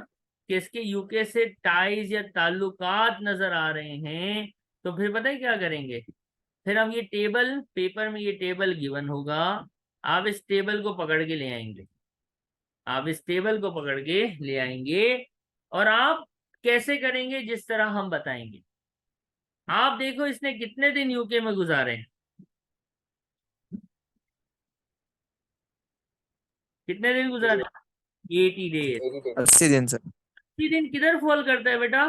कि इसके यूके से टाइज या ताल्लुकात नजर आ रहे हैं, तो फिर पता है क्या करेंगे? फिर हम ये टेबल, पेपर में ये टेबल गिवन होगा, आप इस टेबल को पकड़ के ले आएंगे। आप इस टेबल को पकड़ के ले आएंगे और आप कैसे करेंगे? जिस तरह हम बताएंगे। आप देखो इसने कितने दिन यूके में गुजारे हैं। कितने दिन गुजारे? 80 डेज। 80 days। 80 दिन सर। 80 दिन किधर फॉल करता है बेटा?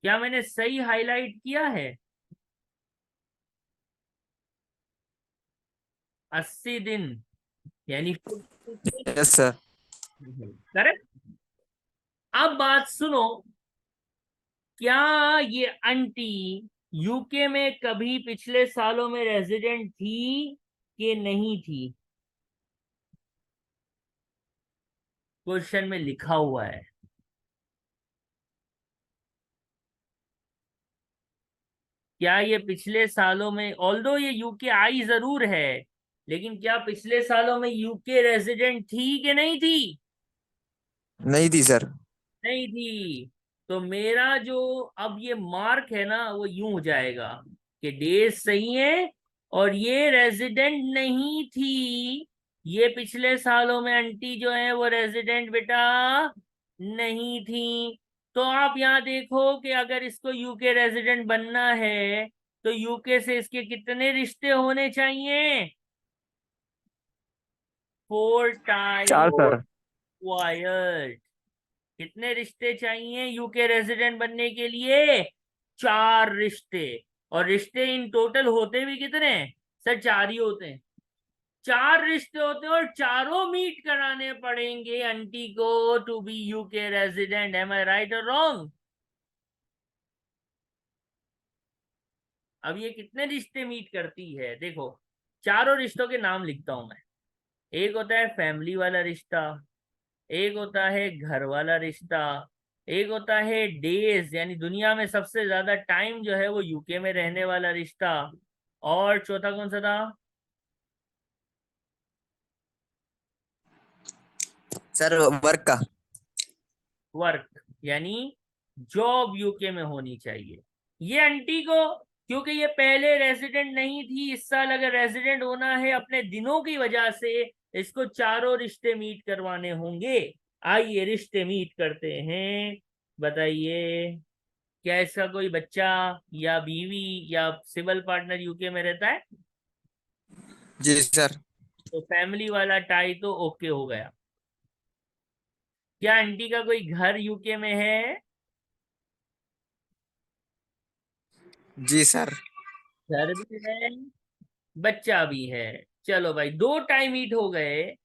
क्या मैंने सही हाईलाइट किया है? 80 दिन यानी यस सर। करेक्ट। अब बात सुनो, क्या ये आंटी यूके में कभी पिछले सालों में रेजिडेंट थी कि नहीं थी? क्वेश्चन में लिखा हुआ है। क्या ये पिछले सालों में, ऑल्दो ये यूके आई जरूर है, लेकिन क्या पिछले सालों में यूके रेजिडेंट थी कि नहीं थी? नहीं थी सर। नहीं थी। तो मेरा जो अब ये मार्क है ना, वो यूं हो जाएगा कि डेज सही है और ये रेजिडेंट नहीं थी। ये पिछले सालों में आंटी जो है वो रेजिडेंट बेटा नहीं थी। तो आप यहाँ देखो कि अगर इसको यूके रेजिडेंट बनना है तो यूके से इसके कितने रिश्ते होने चाहिए? 4 4 टाइम्स सर। रिक्वायर्ड। कितने रिश्ते चाहिए यूके रेजिडेंट बनने के लिए? 4 रिश्ते। और रिश्ते इन टोटल होते भी कितने हैं? सर 4 ही होते हैं। 4 रिश्ते होते हैं और चारों मीट कराने पड़ेंगे आंटी को to be UK resident. Am I right और रॉन्ग? अब ये कितने रिश्ते मीट करती है देखो। चारों रिश्तों के नाम लिखता हूं मैं। एक होता है फैमिली वाला रिश्ता, एक होता है घर वाला रिश्ता, एक होता है डेज यानी दुनिया में सबसे ज्यादा टाइम जो है वो यूके में रहने वाला रिश्ता, और चौथा कौन सा था? सर वर्क का। वर्क यानी जॉब यूके में होनी चाहिए। ये आंटी को, क्योंकि ये पहले रेजिडेंट नहीं थी, इस साल अगर रेजिडेंट होना है अपने दिनों की वजह से, इसको चारों रिश्ते मीट करवाने होंगे। आइए रिश्ते मीट करते हैं। बताइए, क्या इसका कोई बच्चा या बीवी या सिविल पार्टनर यूके में रहता है? जी सर। तो फैमिली वाला टाई तो ओके हो गया। क्या आंटी का कोई घर यूके में है? जी सर। घर भी है, बच्चा भी है। चलो भाई, 2 टाइम मीट हो गए।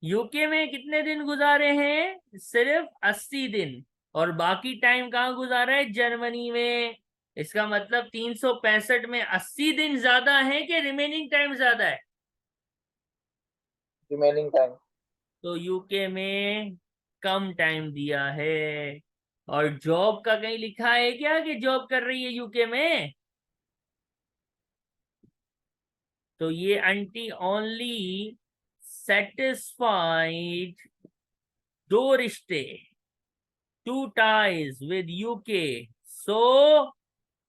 यूके में कितने दिन गुजारे हैं? सिर्फ 80 दिन। और बाकी टाइम कहाँ गुजारा है? जर्मनी में। इसका मतलब 365 में 80 दिन ज्यादा है कि रिमेनिंग टाइम ज्यादा है? Remaining time. तो यूके में कम टाइम दिया है। और जॉब का कहीं लिखा है क्या कि जॉब कर रही है यूके में? तो ये आंटी ओनली सेटिस्फाइड 2 रिश्ते, 2 ties with UK, so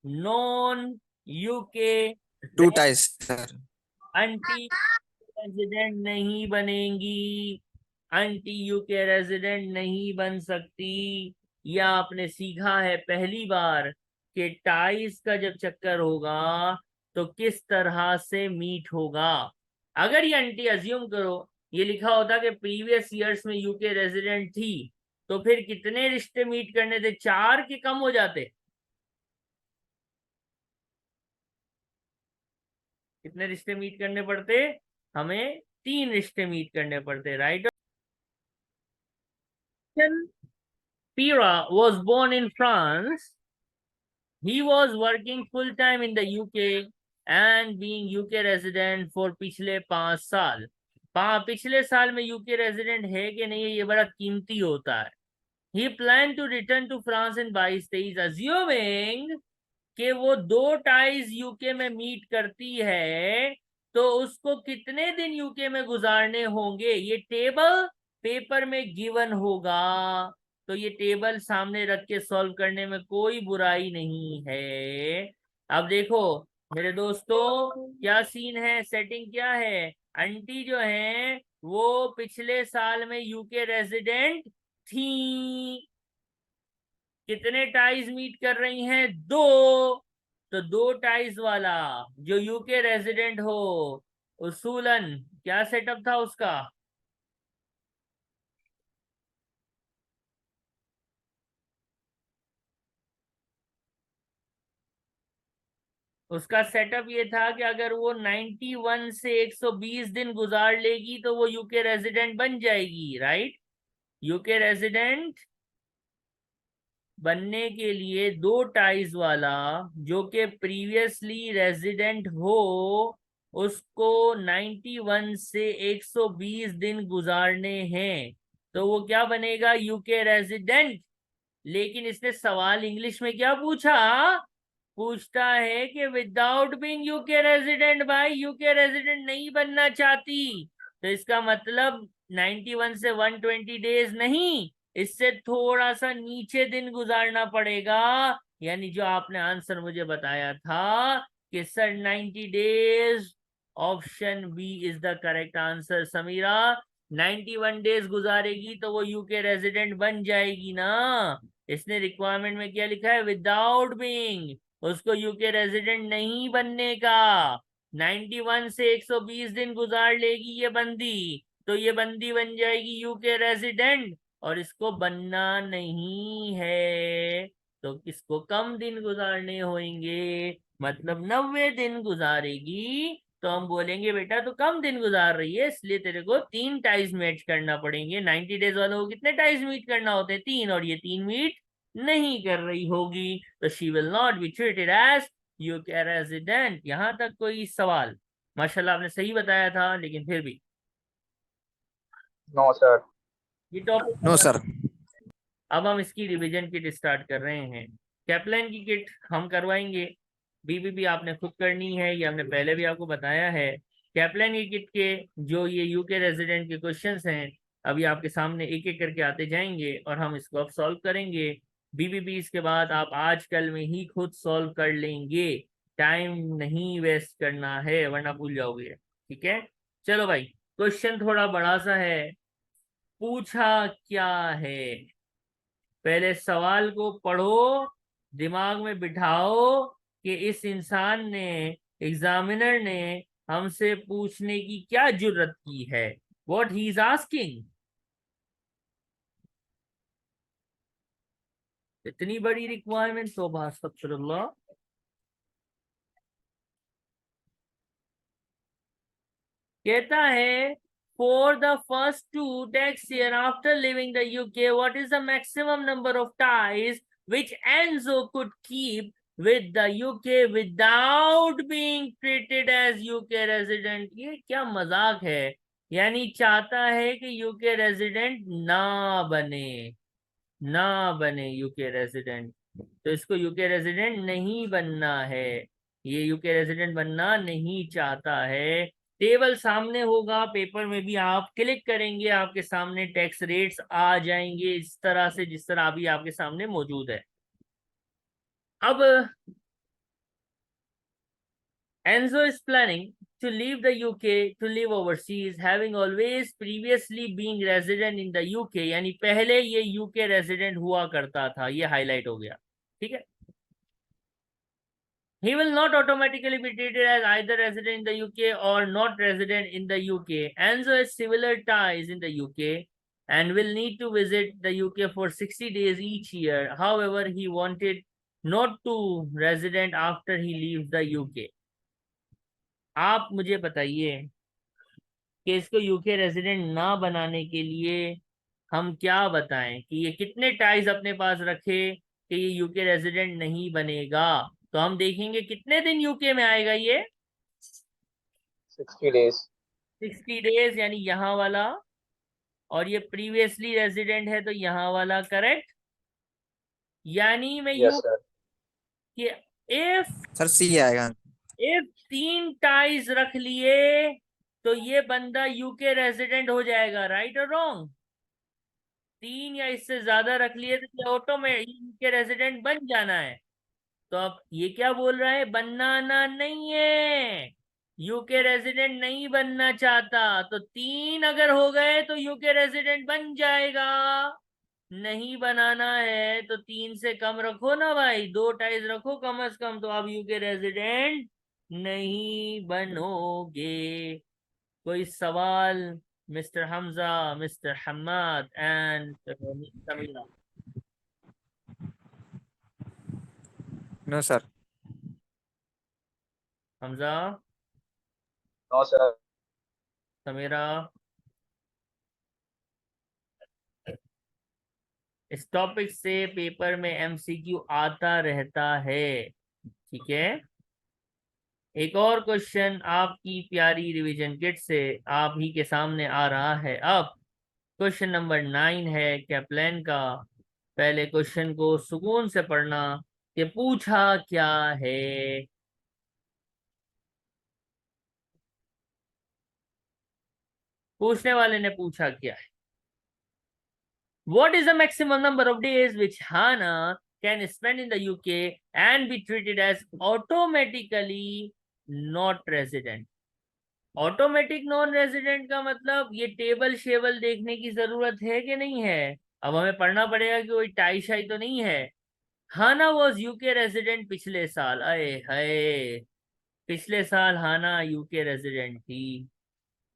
non UK 2 ties sir. Aunty resident नहीं बनेंगी। आंटी यूके रेजिडेंट नहीं बन सकती। या आपने सीखा है पहली बार कि टाइज का जब चक्कर होगा तो किस तरह से मीट होगा। अगर ये आंटी अज्यूम करो ये लिखा होता कि प्रीवियस ईयर्स में यूके रेजिडेंट थी, तो फिर कितने रिश्ते मीट करने थे? 4 के कम हो जाते? कितने रिश्ते मीट करने पड़ते? हमें 3 रिश्ते मीट करने पड़ते, right? Pira was born in France. He was working full time in the UK and being UK resident for पिछले 5 साल। पिछले साल में यूके रेजिडेंट है कि नहीं, ये बड़ा कीमती होता है। He planned to return to France in 22-23, assuming कि वो 2 टाइज यूके में मीट करती है, तो उसको कितने दिन यूके में गुजारने होंगे? ये टेबल पेपर में गिवन होगा, तो ये टेबल सामने रख के सॉल्व करने में कोई बुराई नहीं है। अब देखो मेरे दोस्तों, क्या सीन है, सेटिंग क्या है? आंटी जो है वो पिछले साल में यूके रेजिडेंट थी। कितने टाइज मीट कर रही हैं? 2। तो 2 टाइज वाला जो यूके रेजिडेंट हो उसूलन क्या सेटअप था उसका? उसका सेटअप ये था कि अगर वो 91 से 120 दिन गुजार लेगी तो वो यूके रेजिडेंट बन जाएगी, राइट? यूके रेजिडेंट बनने के लिए 2 टाइज वाला जो कि प्रीवियसली रेजिडेंट हो उसको 91 से 120 दिन गुजारने हैं, तो वो क्या बनेगा? UK resident. लेकिन इसने सवाल इंग्लिश में क्या पूछा? पूछता है कि विदाउट बीइंग यूके रेजिडेंट, भाई यूके रेजिडेंट नहीं बनना चाहती, तो इसका मतलब 91 से 120 डेज नहीं, इससे थोड़ा सा नीचे दिन गुजारना पड़ेगा। यानी जो आपने आंसर मुझे बताया था कि sir 90 days, option B is the correct answer. Samira 91 days गुजारेगी तो वो यूके रेजिडेंट बन जाएगी ना। इसने रिक्वायरमेंट में क्या लिखा है? विदाउट बीइंग, उसको यूके रेजिडेंट नहीं बनने का। 91 से 120 दिन गुजार लेगी ये बंदी, तो ये बंदी बन जाएगी यूके रेजिडेंट, और इसको बनना नहीं है तो इसको कम दिन गुजारने होंगे, मतलब 90 दिन गुजारेगी। तो हम बोलेंगे बेटा तो कम दिन गुजार रही है इसलिए तेरे को 3 टाइज मीट करना पड़ेंगे। 90 डेज वालों को कितने टाइज मीट करना होते हैं? 3, और ये 3 मीट नहीं कर रही होगी, तो she will not be treated as UK resident. यहां तक कोई सवाल? माशाल्लाह आपने सही बताया था, लेकिन फिर भी नो सर। ये टॉपिक नो हमारा। सर। अब हम इसकी रिवीजन किट स्टार्ट कर रहे हैं। कैप्लन की किट हम करवाएंगे, बीबीबी आपने खुद करनी है, ये हमने पहले भी आपको बताया है। कैप्लन की किट के जो ये यूके रेजिडेंट के क्वेश्चंस हैं अभी आपके सामने एक एक करके आते जाएंगे और हम इसको अब सॉल्व करेंगे। बीबीबी इसके बाद आप आजकल में ही खुद सॉल्व कर लेंगे, टाइम नहीं वेस्ट करना है वरना भूल जाओगे। ठीक है, चलो भाई, क्वेश्चन थोड़ा बड़ा सा है। पूछा क्या है? पहले सवाल को पढ़ो, दिमाग में बिठाओ कि इस इंसान ने, एग्जामिनर ने हमसे पूछने की क्या जुर्रत की है, व्हाट ही इज आस्किंग। इतनी बड़ी रिक्वायरमेंट, तो अस्तगफिरुल्लाह। कहता है for the first 2 tax year after leaving the UK, what is the maximum number of ties which Enzo could keep with the UK without being treated as UK resident? ये क्या मजाक है? यानी चाहता है कि यूके रेजिडेंट ना बने, ना बने यूके रेजिडेंट, तो इसको यूके रेजिडेंट नहीं बनना है, ये यूके रेजिडेंट बनना नहीं चाहता है। टेबल सामने होगा, पेपर में भी आप क्लिक करेंगे आपके सामने टैक्स रेट्स आ जाएंगे इस तरह से जिस तरह अभी आपके सामने मौजूद है। अब Enzo is planning to leave the UK to live overseas, having always previously being resident in the UK, यानी पहले ये यूके रेजिडेंट हुआ करता था, ये हाईलाइट हो गया। ठीक है, he will not automatically be treated as either resident in the UK or not resident in the UK. Enzo has similar ties in the UK and will need to visit the UK for 60 days each year. However, he wanted not to resident after he leaves the UK. आप मुझे बताइए कि इसको UK resident ना बनाने के लिए हम क्या बताएं कि ये कितने टाइज अपने पास रखे कि ये यूके रेजिडेंट नहीं बनेगा। तो हम देखेंगे कितने दिन यूके में आएगा ये? 60 days। 60 डेज, यानी यहाँ वाला, और ये प्रीवियसली रेजिडेंट है तो यहाँ वाला, करेक्ट? यानी मैं यस यू सर। कि इफ सर सी आएगा। 3 टाइज रख लिए तो ये बंदा यूके रेजिडेंट हो जाएगा, राइट और रॉन्ग? 3 या इससे ज्यादा रख लिए तो ये ऑटोमेटिक यूके रेजिडेंट बन जाना है। तो अब ये क्या बोल रहा है? बनाना नहीं है, यूके रेजिडेंट नहीं बनना चाहता, तो 3 अगर हो गए तो यूके रेजिडेंट बन जाएगा। नहीं बनाना है तो 3 से कम रखो ना भाई, 2 टाइज रखो कम से कम, तो आप यूके रेजिडेंट नहीं बनोगे। कोई सवाल? Mister Hamza, mister Hammad and Sameera. No sir. Hamza, no sir. Sameera, इस टॉपिक से पेपर में एमसीक्यू आता रहता है, ठीक है। एक और क्वेश्चन आपकी प्यारी रिवीजन किट से आप ही के सामने आ रहा है अब। क्वेश्चन नंबर 9 है कैप्लान का। पहले क्वेश्चन को सुकून से पढ़ना कि पूछा क्या है। पूछने वाले ने पूछा क्या है? What is the maximum number of days which Hannah can spend in the UK and be treated as automatically not resident? Automatic non resident का मतलब ये टेबल शेबल देखने की जरूरत है कि नहीं है? अब हमें पढ़ना पड़ेगा कि कोई टाई शाई तो नहीं है। हाना वॉज यूके रेजिडेंट पिछले साल, अरे हाय, पिछले साल हाना यूके रेजिडेंट थी।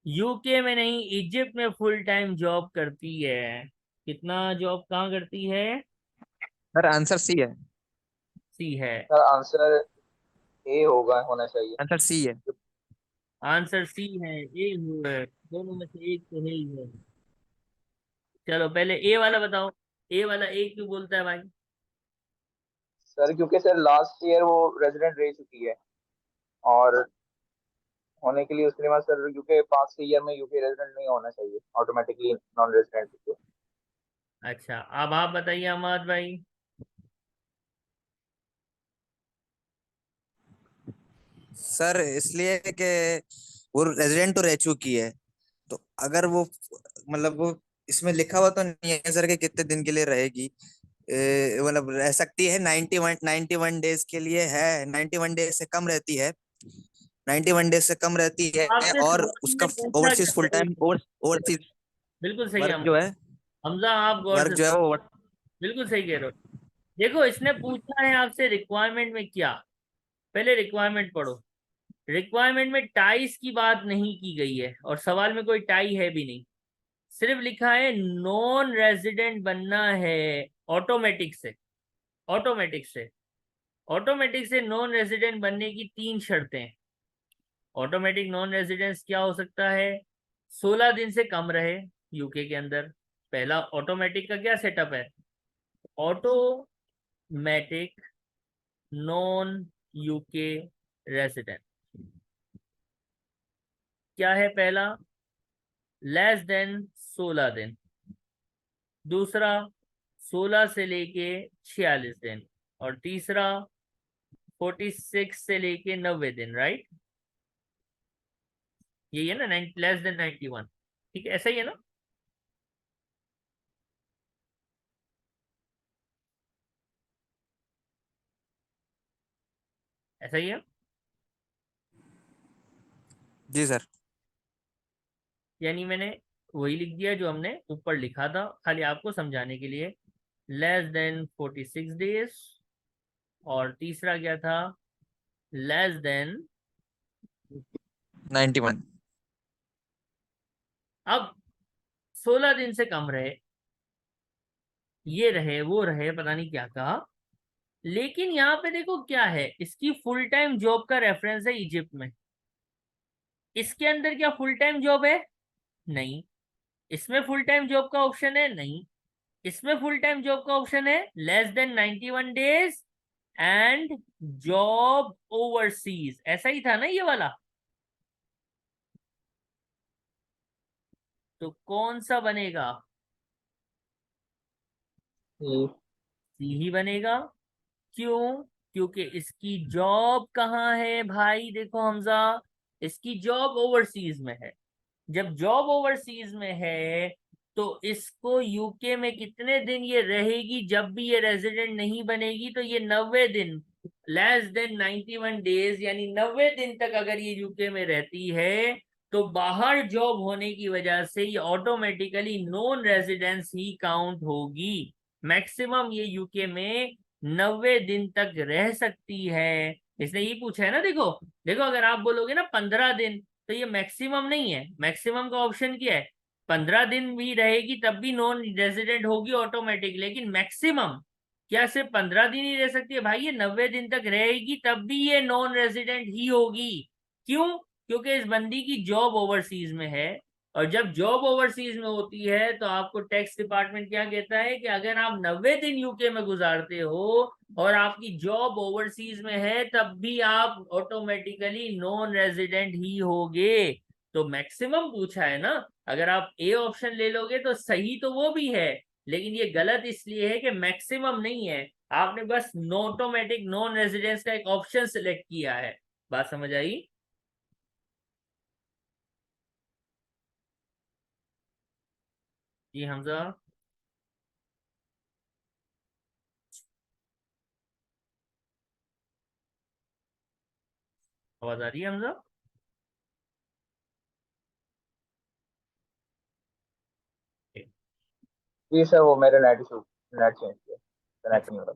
यूके में नहीं, इजिप्ट में फुल टाइम जॉब करती है। कितना जॉब कहाँ करती है? सर आंसर सी है। सी है। सर आंसर ए होना चाहिए। आंसर सी है। आंसर सी है, ए है, दोनों में से एक तो है ही है। चलो पहले ए वाला बताओ, ए वाला ए क्यों बोलता है भाई? सर क्योंकि सर लास्ट ईयर वो रेजिडेंट रह चुकी है, और होने के लिए उसके बाद सर यूके 5 ईयर में यूके रेजिडेंट नहीं होना चाहिए, ऑटोमेटिकली नॉन रेजिडेंट। अच्छा, अब आप बताइए अहमद भाई। सर इसलिए कि वो रेजिडेंट तो रह चुकी है, तो अगर वो मतलब वो इसमें लिखा हुआ तो नहीं है सर कि कितने दिन के लिए रहेगी। मतलब रह सकती है 91 डेज के लिए है, 91 डेज से कम रहती है, 91 डेज से कम रहती है। आपसे और सवाल उसका में पूछा ओवरसीज क्या फुल है? टाइम ओवरसीज बिल्कुल सही है वर्क जो है, हमजा, आप गौर वर्क से जो है वो बिल्कुल सही कह रहे हो। देखो, इसने पूछा है आपसे रिक्वायरमेंट में क्या। पहले रिक्वायरमेंट पढ़ो। रिक्वायरमेंट में टाइज की बात नहीं की गई है और सवाल में कोई टाई है भी नहीं। सिर्फ लिखा है नॉन रेजिडेंट बनना है ऑटोमेटिक से। ऑटोमेटिक से ऑटोमेटिक से नॉन रेजिडेंट बनने की 3 शर्तें हैं। ऑटोमेटिक नॉन रेजिडेंस क्या हो सकता है? 16 दिन से कम रहे यूके के अंदर। पहला ऑटोमेटिक का क्या सेटअप है? ऑटोमेटिक नॉन यूके रेजिडेंट क्या है? पहला, लेस देन 16 दिन। दूसरा, 16 से लेके 46 दिन। और तीसरा, 46 से लेके 90 दिन, राइट? यही है ना, लेस देन 91। ठीक है, ऐसा ही है ना? ऐसा ही है। जी सर। यानी मैंने वही लिख दिया जो हमने ऊपर लिखा था, खाली आपको समझाने के लिए। Less than 46 days. और तीसरा क्या था? Less than. 91। अब 16 दिन से कम रहे, ये रहे वो रहे, पता नहीं क्या कहा। लेकिन यहाँ पे देखो क्या है, इसकी फुल टाइम जॉब का रेफरेंस है इजिप्ट में। इसके अंदर क्या फुल टाइम जॉब है? नहीं। इसमें फुल टाइम जॉब का ऑप्शन है? नहीं। इसमें फुल टाइम जॉब का ऑप्शन है less than 91 days and job overseas. ऐसा ही था ना ये वाला? तो कौन सा बनेगा? सी ही बनेगा। क्यों? क्योंकि इसकी जॉब कहाँ है भाई? देखो हमजा, इसकी जॉब ओवरसीज में है। जब जॉब ओवरसीज में है तो इसको यूके में कितने दिन ये रहेगी? जब भी ये रेजिडेंट नहीं बनेगी तो ये 90 दिन, लेस देन 91 डेज, यानी 90 दिन तक अगर ये यूके में रहती है तो बाहर जॉब होने की वजह से ये ऑटोमेटिकली नॉन रेजिडेंस ही काउंट होगी। मैक्सिमम ये यूके में 90 दिन तक रह सकती है। इसने ये पूछा है ना। देखो देखो, अगर आप बोलोगे ना 15 दिन, तो ये मैक्सिमम नहीं है। मैक्सिमम का ऑप्शन क्या है? 15 दिन भी रहेगी तब भी नॉन रेजिडेंट होगी ऑटोमेटिक। लेकिन मैक्सिमम क्या सिर्फ 15 दिन ही रह सकती है? भाई ये 90 दिन तक रहेगी तब भी ये नॉन रेजिडेंट ही होगी। क्यों? क्योंकि इस बंदी की जॉब ओवरसीज में है, और जब जॉब ओवरसीज में होती है तो आपको टैक्स डिपार्टमेंट क्या कहता है कि अगर आप 90 दिन यूके में गुजारते हो और आपकी जॉब ओवरसीज में है तब भी आप ऑटोमेटिकली नॉन रेजिडेंट ही होगे। तो मैक्सिमम पूछा है ना। अगर आप ए ऑप्शन ले लोगे तो सही तो वो भी है, लेकिन ये गलत इसलिए है कि मैक्सिमम नहीं है। आपने बस ऑटोमेटिक नॉन रेजिडेंस का एक ऑप्शन सिलेक्ट किया है। बात समझ आई? जी हमजा। आवाज आ रही है हमजा? जी सर, वो मेरे नेट इशू, नेट चेंज किया, कनेक्ट नहीं हो रहा।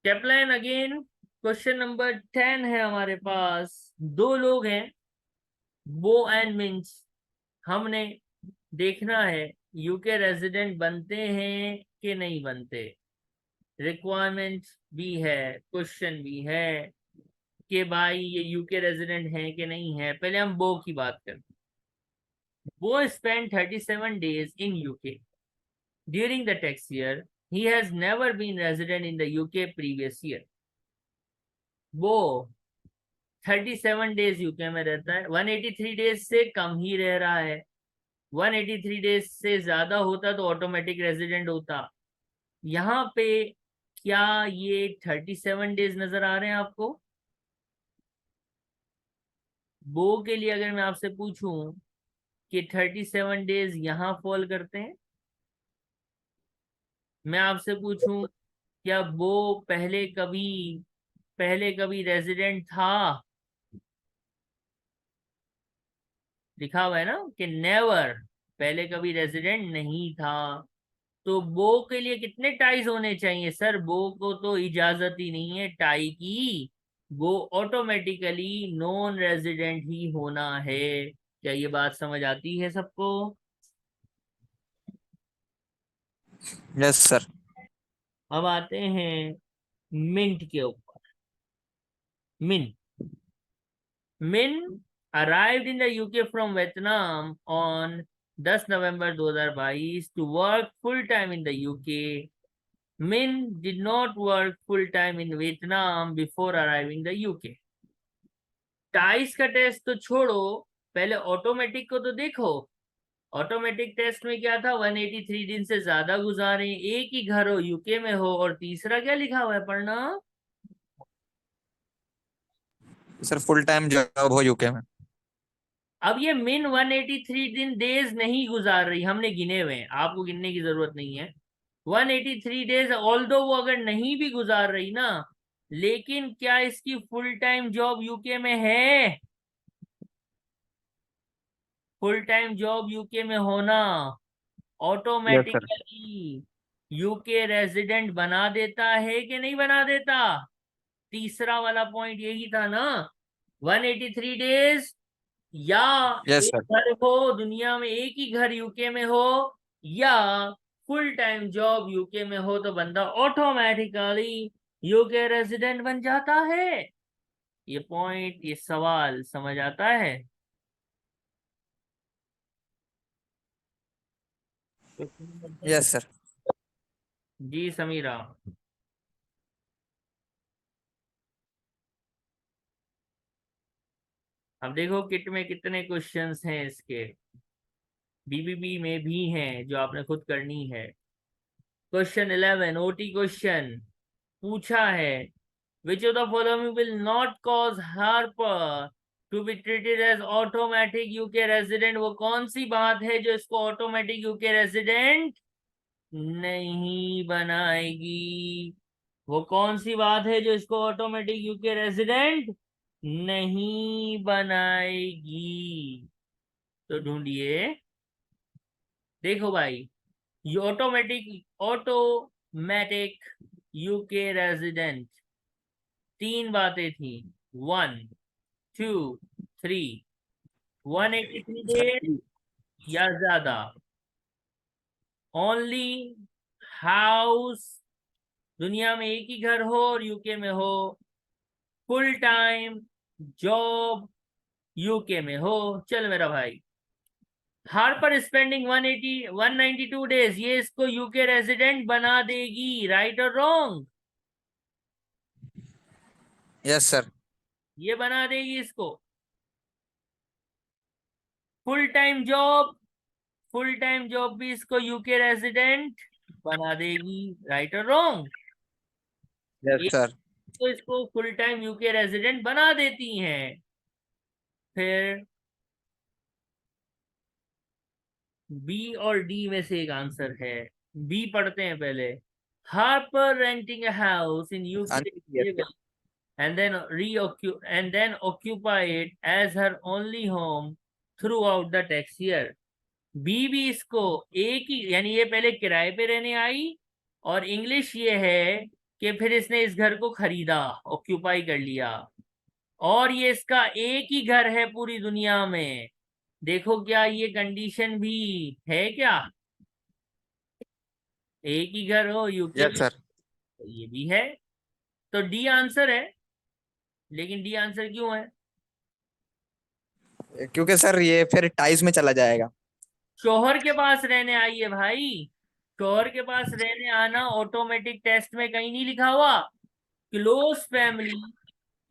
कैप्लाइन अगेन। क्वेश्चन नंबर 10 है हमारे पास। दो लोग हैं, बो एंड मिंच। हमने देखना है यूके रेजिडेंट बनते हैं कि नहीं बनते। रिक्वायरमेंट भी है, क्वेश्चन भी है कि भाई ये यूके रेजिडेंट हैं कि नहीं है। पहले हम बो की बात करते हैं। बो spend 37 days in UK during the tax year. He has never been resident in the UK previous year. वो 37 days यूके में रहता है, 183 days से कम ही रह रहा है। 183 days से ज्यादा होता तो ऑटोमेटिक रेजिडेंट होता। यहाँ पे क्या ये 37 days नजर आ रहे हैं आपको? बो के लिए अगर मैं आपसे पूछूं कि 37 days यहाँ फॉल करते हैं, मैं आपसे पूछूं क्या वो पहले कभी रेजिडेंट था? लिखा हुआ है ना कि नेवर, पहले कभी रेजिडेंट नहीं था। तो बो के लिए कितने टाइज होने चाहिए? सर बो को तो इजाजत ही नहीं है टाई की। वो ऑटोमेटिकली नॉन रेजिडेंट ही होना है। क्या ये बात समझ आती है सबको? Yes sir. अब आते हैं मिंट के ऊपर। मिन मिन arrived in the UK from Vietnam on 10 November 2022 to work full time in the UK. Min did not work full time in Vietnam before arriving the UK. टाइस का टेस्ट तो छोड़ो, पहले ऑटोमेटिक को तो देखो। ऑटोमेटिक टेस्ट में क्या था? 183 दिन से ज्यादा गुजारे, एक ही घर हो, यूके में हो, और तीसरा क्या लिखा हुआ है पढ़ना? सर फुल टाइम जॉब हो यूके में। अब ये मिन 183 दिन डेज नहीं गुजार रही, हमने गिने हुए हैं, आपको गिनने की जरूरत नहीं है। 183 डेज ऑल्दो वो अगर नहीं भी गुजार रही ना, लेकिन क्या इसकी फुल टाइम जॉब यूके में है? फुल टाइम जॉब यूके में होना yes sir. Automatically UK resident बना देता है कि नहीं बना देता? तीसरा वाला पॉइंट यही था ना। 183 डेज, या यस सर। एक घर हो दुनिया में, एक ही घर यूके में हो, या फुल टाइम जॉब यूके में हो, तो बंदा ऑटोमेटिकली यूके रेजिडेंट बन जाता है। ये पॉइंट, ये सवाल समझ आता है? Yes sir. जी समीरा। अब देखो किट में कितने क्वेश्चंस हैं इसके, बीबीबी में भी हैं जो आपने खुद करनी है। क्वेश्चन 11 ओटी क्वेश्चन पूछा है, which of the following will not cause Harper to be treated as automatic UK resident? वो कौन सी बात है जो इसको ऑटोमेटिक यूके रेजिडेंट नहीं बनाएगी? वो कौन सी बात है जो इसको ऑटोमेटिक यूके रेजिडेंट नहीं बनाएगी? तो ढूंढिए। देखो भाई, ये ऑटोमेटिक यूके रेजिडेंट, तीन बातें थी। 1, 2 3 183 डेज या ज्यादा, ओनली हाउस, दुनिया में एक ही घर हो और यूके में हो, फुल टाइम जॉब यूके में हो। चल मेरा भाई, हार्पर स्पेंडिंग 180 192 डेज, ये इसको यूके रेजिडेंट बना देगी, राइट और रॉन्ग? Yes sir. ये बना देगी इसको। Full time job, full time job भी इसको यूके रेजिडेंट बना देगी, राइट और रॉन्ग? यस ये सर। तो इसको फुल टाइम यूके रेजिडेंट बना देती हैं। फिर बी और डी में से एक आंसर है। बी पढ़ते हैं पहले। Harper renting a house in UK and then occupy it as her only home throughout the tax year. भी इसको एक ही, यानी ये पहले किराए पे रहने आई, और इंग्लिश ये है कि फिर इसने इस घर को खरीदा, ऑक्यूपाई कर लिया, और ये इसका एक ही घर है पूरी दुनिया में। देखो क्या ये कंडीशन भी है क्या? एक ही घर हो यूके यस में, सर। तो ये भी है। तो डी आंसर है। लेकिन डी आंसर क्यों है? क्योंकि सर ये फिर टाइज में चला जाएगा। शोहर के पास रहने आई है भाई। शोहर के पास रहने आना ऑटोमेटिक टेस्ट में कहीं नहीं लिखा हुआ। क्लोज फैमिली,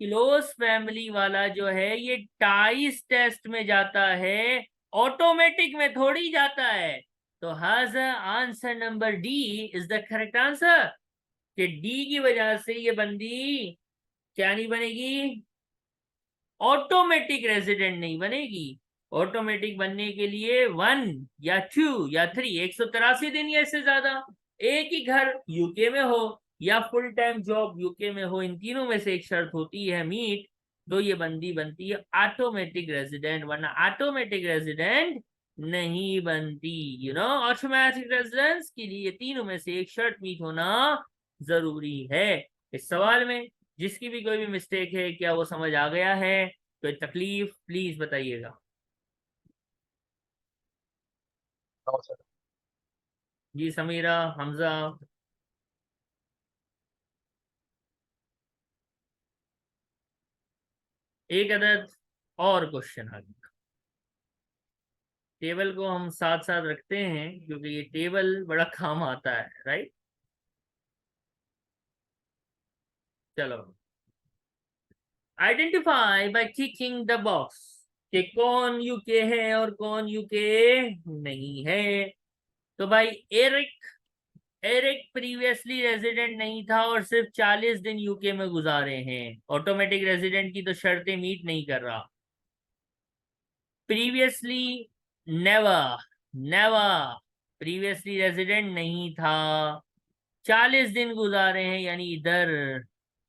क्लोज फैमिली वाला जो है ये टाइस टेस्ट में जाता है, ऑटोमेटिक में थोड़ी जाता है। तो हाजा answer number D is the correct answer. कि डी की वजह से ये बंदी क्या नहीं बनेगी? ऑटोमेटिक रेजिडेंट नहीं बनेगी। ऑटोमेटिक बनने के लिए 1 या 2 या 3, 183 दिन या इससे ज्यादा एक ही घर यूके में हो या फुल टाइम जॉब यूके में हो, इन तीनों में से एक शर्त होती है मीट, तो ये बंदी बनती है ऑटोमेटिक रेजिडेंट, वरना ऑटोमेटिक रेजिडेंट नहीं बनती। ऑटोमेटिक रेजिडेंस के लिए तीनों में से एक शर्त मीट होना जरूरी है। इस सवाल में जिसकी भी कोई भी मिस्टेक है, क्या वो समझ आ गया है? कोई तकलीफ प्लीज बताइएगा। No sir. जी समीरा, हमजा। एक अदद और क्वेश्चन आगे। टेबल को हम साथ साथ रखते हैं क्योंकि ये टेबल बड़ा काम आता है, राइट? चलो, identify bye ticking the box कि कौन यूके है और कौन यूके नहीं है। तो भाई एरिक, एरिक प्रीवियसली रेजिडेंट नहीं था और सिर्फ 40 दिन यूके में गुजारे हैं, ऑटोमेटिक रेजिडेंट की तो शर्तें मीट नहीं कर रहा। Previously never, never previously resident नहीं था, 40 दिन गुजारे हैं, यानी इधर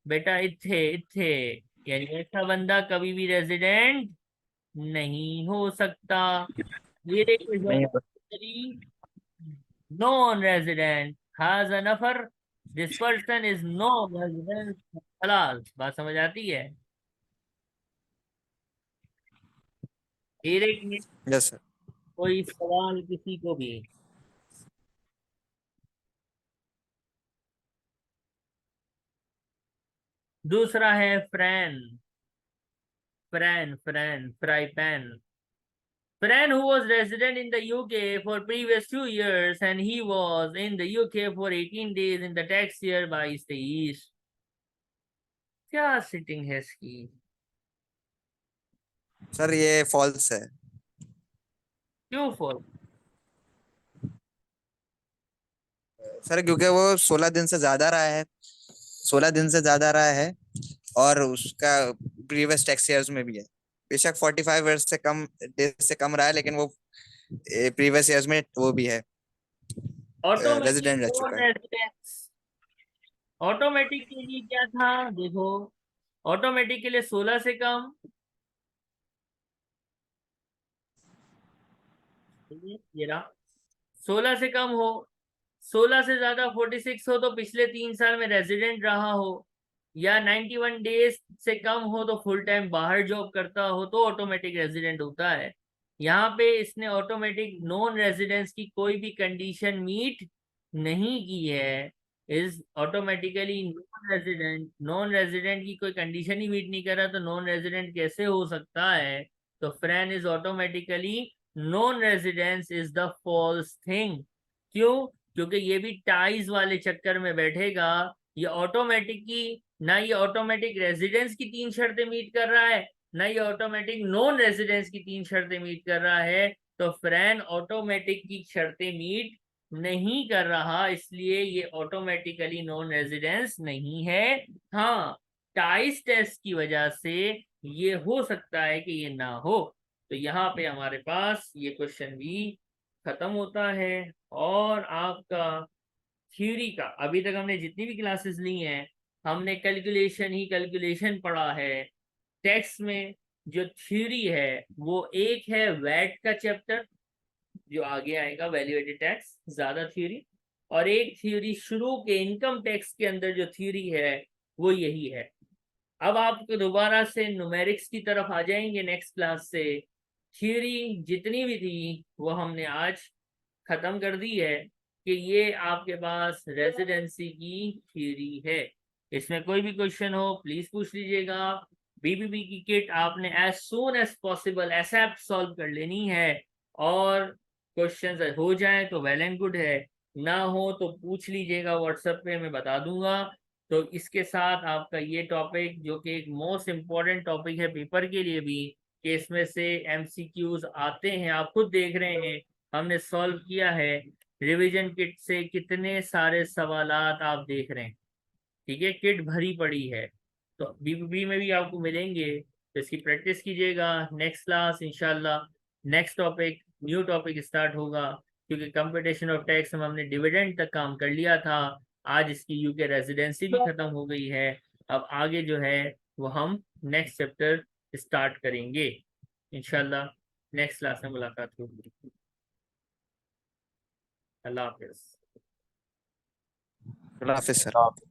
बेटा इत्थे इत्थे, यानी ऐसा बंदा कभी भी रेजिडेंट नहीं हो सकता। ये नहीं। नॉन रेजिडेंट हैज अ नफर, this person is non resident. हलाल बात समझ आती है? एरिक में यस सर। कोई सवाल किसी को भी? दूसरा है Fran, Fran Fran fry pan. Fran, who was resident in the UK for previous 2 years, and he was in the UK for 18 days in the tax year 22-23। क्या सिटिंग है इसकी? सर ये फॉल्स है। क्यों फॉल? सर क्योंकि वो 16 दिन से ज्यादा रहा है, 16 दिन से ज्यादा रहा है, और उसका प्रीवियस टैक्स ईयर्स में भी है। बेशक 45 ईयर्स से कम, डेज से कम रहा है, लेकिन वो प्रीवियस ईयर्स में वो भी है, ऑटोमेटिक रेजिडेंट रह नॉन चुका है। रेजिडेंस। ऑटोमेटिक के लिए क्या था देखो, ऑटोमेटिक के लिए 16 से कम, ये रहा, 16 से कम हो, 16 से ज्यादा 46 हो, तो पिछले 3 साल में रेजिडेंट रहा हो, या 91 डेज से कम हो तो फुल टाइम बाहर जॉब करता हो तो ऑटोमेटिक रेजिडेंट होता है। यहाँ पे इसने ऑटोमेटिक नॉन रेजिडेंस की कोई भी कंडीशन मीट नहीं की है, इज ऑटोमेटिकली नॉन रेजिडेंट की कोई कंडीशन ही मीट नहीं कर रहा, तो नॉन रेजिडेंट कैसे हो सकता है? तो friend is automatically non residence is the false thing. क्यों? क्योंकि ये भी टाइज वाले चक्कर में बैठेगा। ये ऑटोमेटिक की ना ये ऑटोमेटिक रेजिडेंस की 3 शर्तें मीट कर रहा है, ना ये ऑटोमेटिक नॉन रेजिडेंस की 3 शर्तें मीट कर रहा है। तो फ्रेंड ऑटोमेटिक की शर्तें मीट नहीं कर रहा, इसलिए ये ऑटोमेटिकली नॉन रेजिडेंस नहीं है। हाँ, टाइस टेस्ट की वजह से ये हो सकता है कि ये ना हो। तो यहाँ पे हमारे पास ये क्वेश्चन भी खत्म होता है। और आपका थ्योरी का अभी तक हमने जितनी भी क्लासेस ली हैं, हमने कैलकुलेशन ही कैलकुलेशन पढ़ा है। टेक्स्ट में जो थ्योरी है वो एक है वैट का चैप्टर जो आगे आएगा, वैल्यू एडेड टैक्स, ज्यादा थ्योरी। और एक थ्योरी शुरू के इनकम टैक्स के अंदर जो थ्योरी है वो यही है। अब आप दोबारा से न्यूमेरिक्स की तरफ आ जाएंगे नेक्स्ट क्लास से। थ्योरी जितनी भी थी वो हमने आज खत्म कर दी है कि ये आपके पास रेजिडेंसी की थ्योरी है। इसमें कोई भी क्वेश्चन हो प्लीज पूछ लीजिएगा। बीबीबी की किट आपने as soon as possible ASAP solve कर लेनी है, और क्वेश्चंस हो जाए तो वेल एंड गुड है, ना हो तो पूछ लीजिएगा व्हाट्सएप पे, मैं बता दूंगा। तो इसके साथ आपका ये टॉपिक जो कि एक मोस्ट इम्पोर्टेंट टॉपिक है पेपर के लिए भी, कि इसमें से एमसीक्यूज आते हैं, आप खुद देख रहे हैं हमने सॉल्व किया है। रिवीजन किट से कितने सारे सवालात आप देख रहे हैं, ठीक है, किट भरी पड़ी है। तो बीबीबी में भी आपको मिलेंगे, तो इसकी प्रैक्टिस कीजिएगा। नेक्स्ट क्लास इंशाल्लाह next topic new topic start होगा, क्योंकि कंपटीशन ऑफ टैक्स में हमने डिविडेंड तक काम कर लिया था। आज इसकी यूके रेजिडेंसी भी खत्म हो गई है। अब आगे जो है वो हम नेक्स्ट चैप्टर स्टार्ट करेंगे इंशाल्लाह। नेक्स्ट क्लास में मुलाकात होगी। अल्लाह हाफिज। अल्लाह हाफिज सर। हाँ।